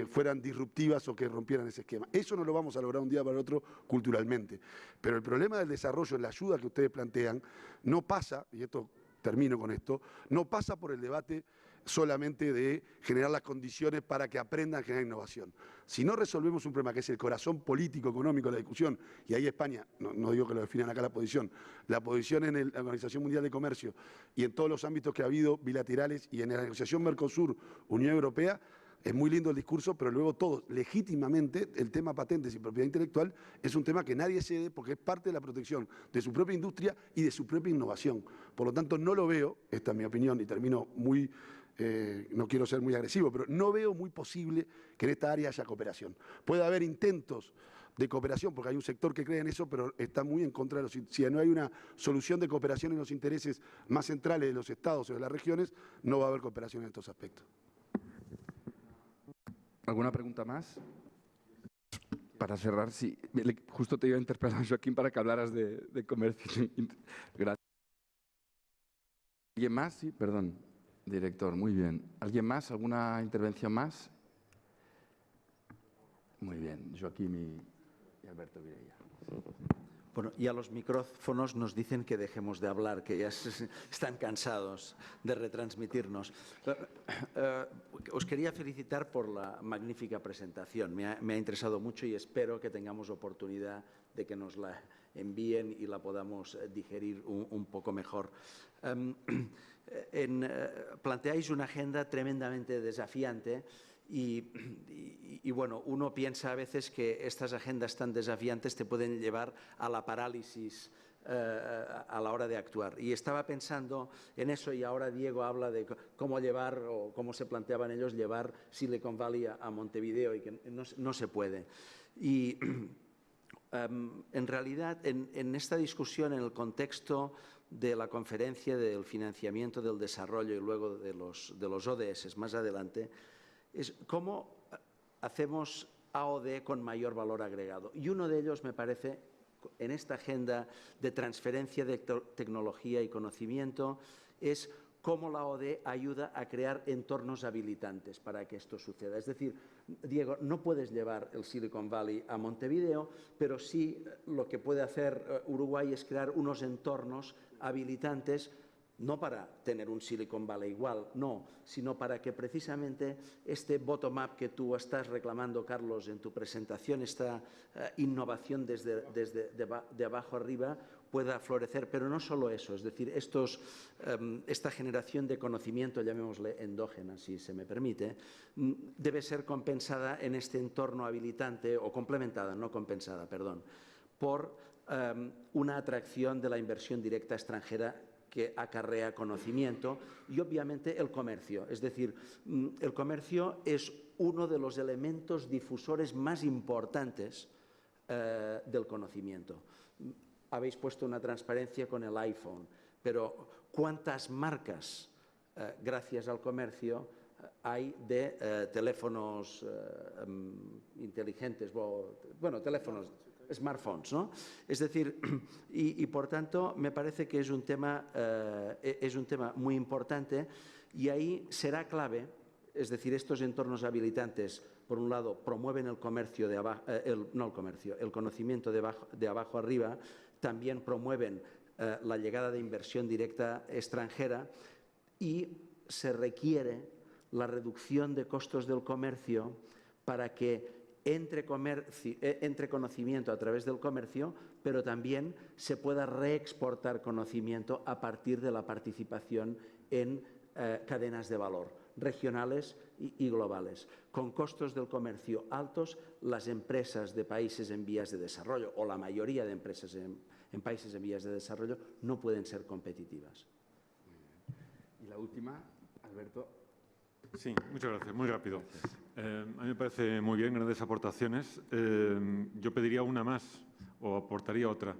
fueran disruptivas o que rompieran ese esquema. Eso no lo vamos a lograr un día para el otro culturalmente. Pero el problema del desarrollo, la ayuda que ustedes plantean, no pasa, y esto termino con esto, no pasa por el debate solamente de generar las condiciones para que aprendan a generar innovación. Si no resolvemos un problema que es el corazón político, económico de la discusión, y ahí España, no digo que lo definan acá la posición en la Organización Mundial de Comercio y en todos los ámbitos que ha habido bilaterales y en la negociación Mercosur-Unión Europea, es muy lindo el discurso, pero luego todo, legítimamente, el tema patentes y propiedad intelectual es un tema que nadie cede porque es parte de la protección de su propia industria y de su propia innovación. Por lo tanto, no lo veo, esta es mi opinión y termino no quiero ser muy agresivo, pero no veo muy posible que en esta área haya cooperación. Puede haber intentos de cooperación, porque hay un sector que cree en eso, pero está muy en contra de los... Si no hay una solución de cooperación en los intereses más centrales de los estados o de las regiones, no va a haber cooperación en estos aspectos. ¿Alguna pregunta más? Para cerrar, sí, justo te iba a interpelar, Joaquín, para que hablaras de comercio. Gracias. ¿Alguien más? Sí, perdón, director, muy bien. ¿Alguien más? ¿Alguna intervención más? Muy bien, Joaquín y Alberto Vilella. Bueno, y a los micrófonos nos dicen que dejemos de hablar, que ya están cansados de retransmitirnos. Os quería felicitar por la magnífica presentación. Me ha interesado mucho y espero que tengamos oportunidad de que nos la envíen y la podamos digerir un poco mejor. Planteáis una agenda tremendamente desafiante. Y bueno, uno piensa a veces que estas agendas tan desafiantes te pueden llevar a la parálisis a la hora de actuar. Y estaba pensando en eso y ahora Diego habla de cómo llevar, o cómo se planteaban ellos, llevar Silicon Valley a Montevideo y que no se puede. Y en realidad, en esta discusión, en el contexto de la conferencia del financiamiento del desarrollo y luego de los ODS más adelante, es cómo hacemos AOD con mayor valor agregado. Y uno de ellos, me parece, en esta agenda de transferencia de tecnología y conocimiento, es cómo la AOD ayuda a crear entornos habilitantes para que esto suceda. Es decir, Diego, no puedes llevar el Silicon Valley a Montevideo, pero sí lo que puede hacer Uruguay es crear unos entornos habilitantes, no para tener un Silicon Valley igual, no, sino para que precisamente este bottom-up que tú estás reclamando, Carlos, en tu presentación, esta innovación desde de abajo arriba, pueda florecer. Pero no solo eso, es decir, esta generación de conocimiento, llamémosle endógena, si se me permite, debe ser compensada en este entorno habilitante, o complementada, no compensada, perdón, por una atracción de la inversión directa extranjera que acarrea conocimiento y, obviamente, el comercio. Es decir, el comercio es uno de los elementos difusores más importantes del conocimiento. Habéis puesto una transparencia con el iPhone, pero ¿cuántas marcas, gracias al comercio, hay de teléfonos inteligentes, bueno, teléfonos, smartphones, ¿no? Es decir, y por tanto me parece que es un tema muy importante, y ahí será clave, es decir, estos entornos habilitantes, por un lado, promueven el comercio de abajo, el conocimiento de abajo arriba, también promueven la llegada de inversión directa extranjera, y se requiere la reducción de costos del comercio para que entre conocimiento a través del comercio, pero también se pueda reexportar conocimiento a partir de la participación en cadenas de valor regionales y globales. Con costos del comercio altos, las empresas de países en vías de desarrollo, o la mayoría de empresas en países en vías de desarrollo, no pueden ser competitivas. Y la última, Alberto. Sí, muchas gracias. Muy rápido. A mí me parece muy bien, grandes aportaciones. Yo pediría una más, o aportaría otra.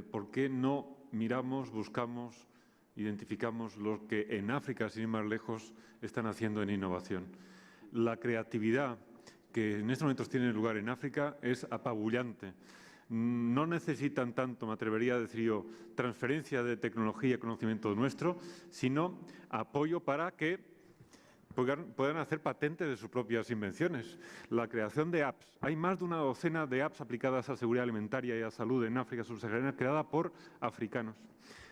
¿Por qué no miramos, buscamos, identificamos lo que en África, sin ir más lejos, están haciendo en innovación? La creatividad que en estos momentos tiene lugar en África es apabullante. No necesitan tanto, me atrevería a decir yo, transferencia de tecnología y conocimiento nuestro, sino apoyo para que puedan hacer patentes de sus propias invenciones. La creación de apps. Hay más de una docena de apps aplicadas a seguridad alimentaria y a salud en África subsahariana, creada por africanos.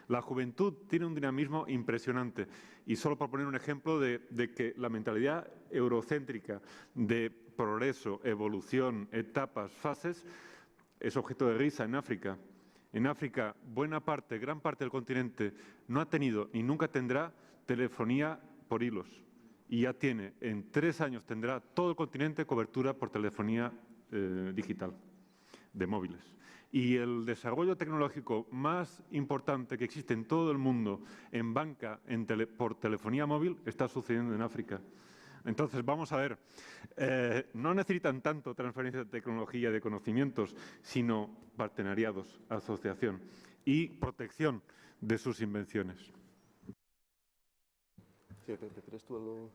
La juventud tiene un dinamismo impresionante. Y solo por poner un ejemplo de que la mentalidad eurocéntrica de progreso, evolución, etapas, fases, es objeto de risa en África. En África, gran parte del continente no ha tenido y nunca tendrá telefonía por hilos. Y ya tiene, en 3 años tendrá todo el continente cobertura por telefonía digital, de móviles. Y el desarrollo tecnológico más importante que existe en todo el mundo en banca por telefonía móvil está sucediendo en África. Entonces, vamos a ver, no necesitan tanto transferencia de tecnología y de conocimientos, sino partenariados, asociación y protección de sus invenciones. ¿Prefieres tú algo?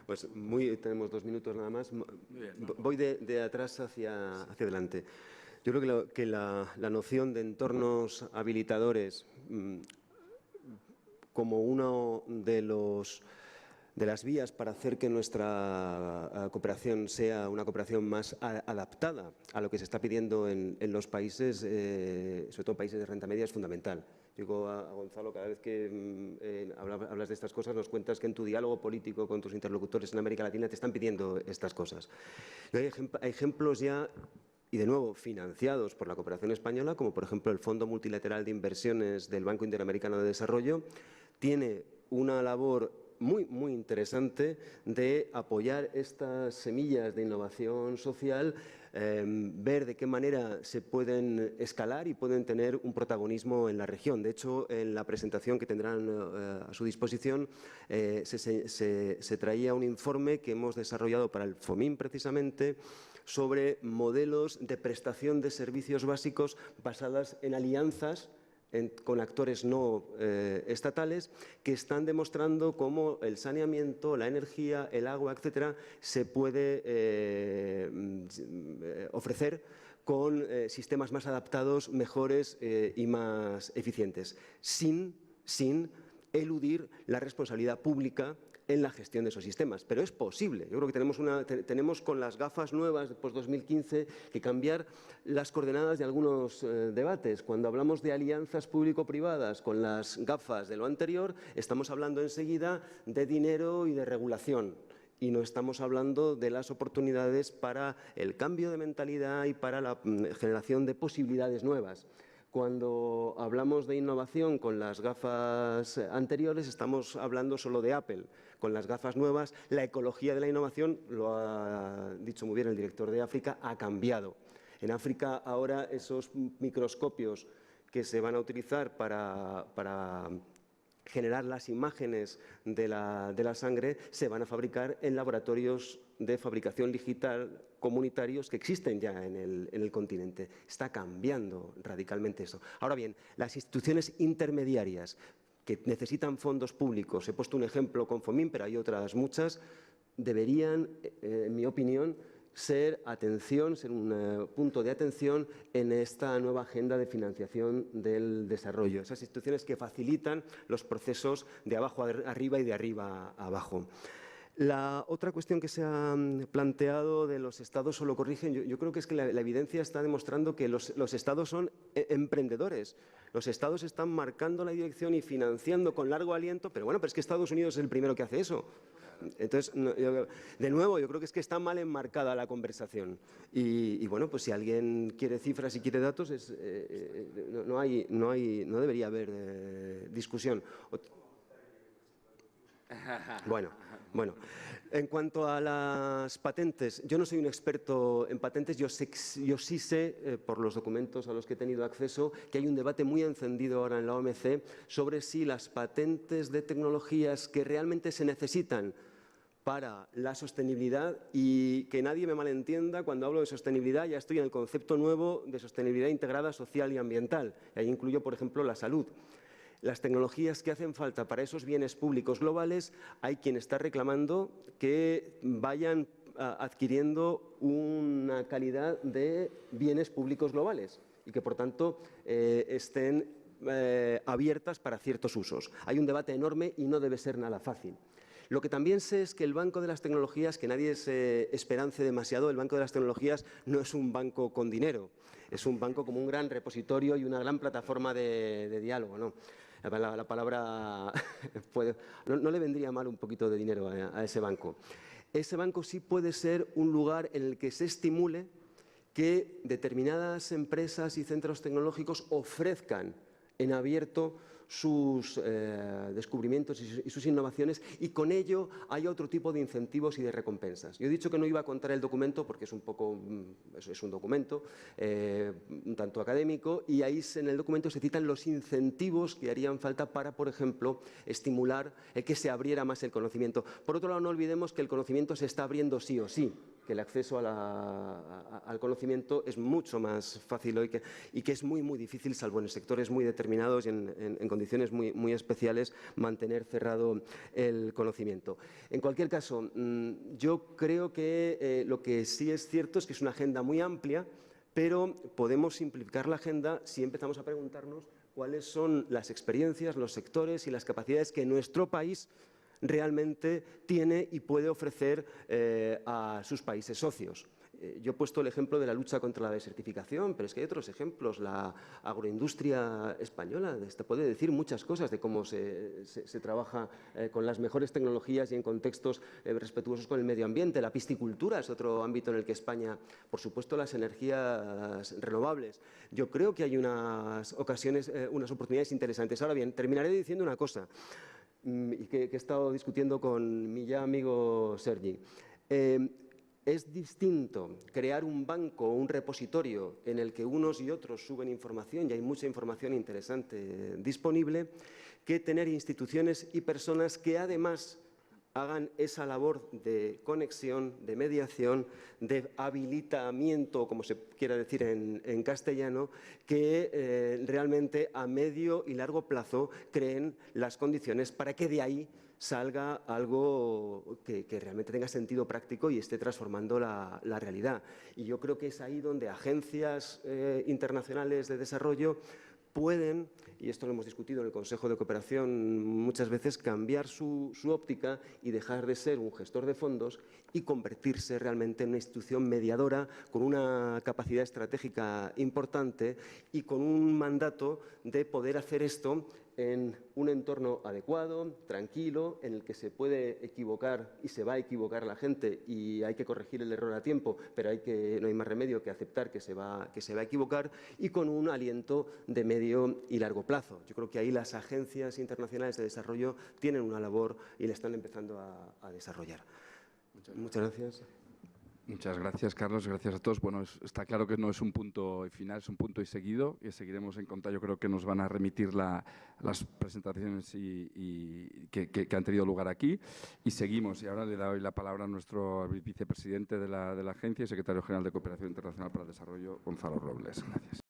Pues tenemos 2 minutos nada más. Voy de atrás hacia adelante. Yo creo que la noción de entornos habilitadores como uno de las vías para hacer que nuestra cooperación sea una cooperación más adaptada a lo que se está pidiendo en los países, sobre todo países de renta media, es fundamental. Digo a Gonzalo, cada vez que hablas de estas cosas, nos cuentas que en tu diálogo político con tus interlocutores en América Latina te están pidiendo estas cosas. Y hay ejemplos ya, y de nuevo, financiados por la cooperación española, como por ejemplo el Fondo Multilateral de Inversiones del Banco Interamericano de Desarrollo, tiene una labor muy interesante de apoyar estas semillas de innovación social, ver de qué manera se pueden escalar y pueden tener un protagonismo en la región. De hecho, en la presentación que tendrán a su disposición se traía un informe que hemos desarrollado para el FOMIN precisamente sobre modelos de prestación de servicios básicos basadas en alianzas con actores no estatales, que están demostrando cómo el saneamiento, la energía, el agua, etcétera, se puede ofrecer con sistemas más adaptados, mejores y más eficientes, sin eludir la responsabilidad pública en la gestión de esos sistemas. Pero es posible. Yo creo que tenemos con las gafas nuevas, después de 2015, que cambiar las coordenadas de algunos debates. Cuando hablamos de alianzas público-privadas con las gafas de lo anterior, estamos hablando enseguida de dinero y de regulación. Y no estamos hablando de las oportunidades para el cambio de mentalidad y para la generación de posibilidades nuevas. Cuando hablamos de innovación con las gafas anteriores, estamos hablando solo de Apple. Con las gafas nuevas, la ecología de la innovación, lo ha dicho muy bien el director de África, ha cambiado. En África ahora esos microscopios que se van a utilizar para generar las imágenes de la sangre se van a fabricar en laboratorios de fabricación digital comunitarios que existen ya en el continente. Está cambiando radicalmente eso. Ahora bien, las instituciones intermediarias que necesitan fondos públicos, he puesto un ejemplo con FOMIN, pero hay otras muchas, deberían, en mi opinión, ser un punto de atención en esta nueva agenda de financiación del desarrollo. Esas instituciones que facilitan los procesos de abajo arriba y de arriba a abajo. La otra cuestión que se ha planteado de los estados solo corrigen, yo creo que es que la evidencia está demostrando que los estados son emprendedores. Los estados están marcando la dirección y financiando con largo aliento, pero bueno, pero es que Estados Unidos es el primero que hace eso. Entonces, de nuevo, yo creo que es que está mal enmarcada la conversación. Y bueno, pues si alguien quiere cifras y quiere datos, no debería haber discusión. Bueno, en cuanto a las patentes, yo no soy un experto en patentes, yo sí sé, por los documentos a los que he tenido acceso, que hay un debate muy encendido ahora en la OMC sobre si las patentes de tecnologías que realmente se necesitan para la sostenibilidad, y que nadie me malentienda, cuando hablo de sostenibilidad ya estoy en el concepto nuevo de sostenibilidad integrada social y ambiental, y ahí incluyo, por ejemplo, la salud. Las tecnologías que hacen falta para esos bienes públicos globales, hay quien está reclamando que vayan adquiriendo una calidad de bienes públicos globales y que, por tanto, estén abiertas para ciertos usos. Hay un debate enorme y no debe ser nada fácil. Lo que también sé es que el Banco de las Tecnologías, que nadie se esperance demasiado, el Banco de las Tecnologías no es un banco con dinero, es un banco como un gran repositorio y una gran plataforma de diálogo, ¿no? La palabra no le vendría mal un poquito de dinero a ese banco. Ese banco sí puede ser un lugar en el que se estimule que determinadas empresas y centros tecnológicos ofrezcan en abierto sus descubrimientos y sus innovaciones, y con ello hay otro tipo de incentivos y de recompensas. Yo he dicho que no iba a contar el documento porque es un documento un tanto académico, y ahí en el documento se citan los incentivos que harían falta para, por ejemplo, estimular el que se abriera más el conocimiento. Por otro lado, no olvidemos que el conocimiento se está abriendo sí o sí. que el acceso al conocimiento es mucho más fácil hoy y que es muy, muy difícil, salvo en sectores muy determinados y en condiciones muy, muy especiales, mantener cerrado el conocimiento. En cualquier caso, yo creo que lo que sí es cierto es que es una agenda muy amplia, pero podemos simplificar la agenda si empezamos a preguntarnos cuáles son las experiencias, los sectores y las capacidades que nuestro país realmente tiene y puede ofrecer a sus países socios. Yo he puesto el ejemplo de la lucha contra la desertificación, pero es que hay otros ejemplos. La agroindustria española te puede decir muchas cosas de cómo se trabaja con las mejores tecnologías y en contextos respetuosos con el medio ambiente. La piscicultura es otro ámbito en el que España, por supuesto, las energías renovables. Yo creo que hay unas oportunidades interesantes. Ahora bien, terminaré diciendo una cosa y que he estado discutiendo con mi ya amigo Sergi. Es distinto crear un banco o un repositorio en el que unos y otros suben información, y hay mucha información interesante disponible, que tener instituciones y personas que además hagan esa labor de conexión, de mediación, de habilitamiento, como se quiera decir en castellano, que realmente a medio y largo plazo creen las condiciones para que de ahí salga algo que realmente tenga sentido práctico y esté transformando la realidad. Y yo creo que es ahí donde agencias internacionales de desarrollo pueden, y esto lo hemos discutido en el Consejo de Cooperación muchas veces, cambiar su óptica y dejar de ser un gestor de fondos y convertirse realmente en una institución mediadora con una capacidad estratégica importante y con un mandato de poder hacer esto en un entorno adecuado, tranquilo, en el que se puede equivocar y se va a equivocar la gente y hay que corregir el error a tiempo, pero no hay más remedio que aceptar que se va a equivocar, y con un aliento de medio y largo plazo. Yo creo que ahí las agencias internacionales de desarrollo tienen una labor y la están empezando a desarrollar. Muchas gracias. Muchas gracias, Carlos. Gracias a todos. Bueno, está claro que no es un punto final, es un punto y seguido, que seguiremos en contacto. Yo creo que nos van a remitir las presentaciones que han tenido lugar aquí. Y seguimos. Y ahora le doy la palabra a nuestro vicepresidente de la agencia y secretario general de Cooperación Internacional para el Desarrollo, Gonzalo Robles. Gracias.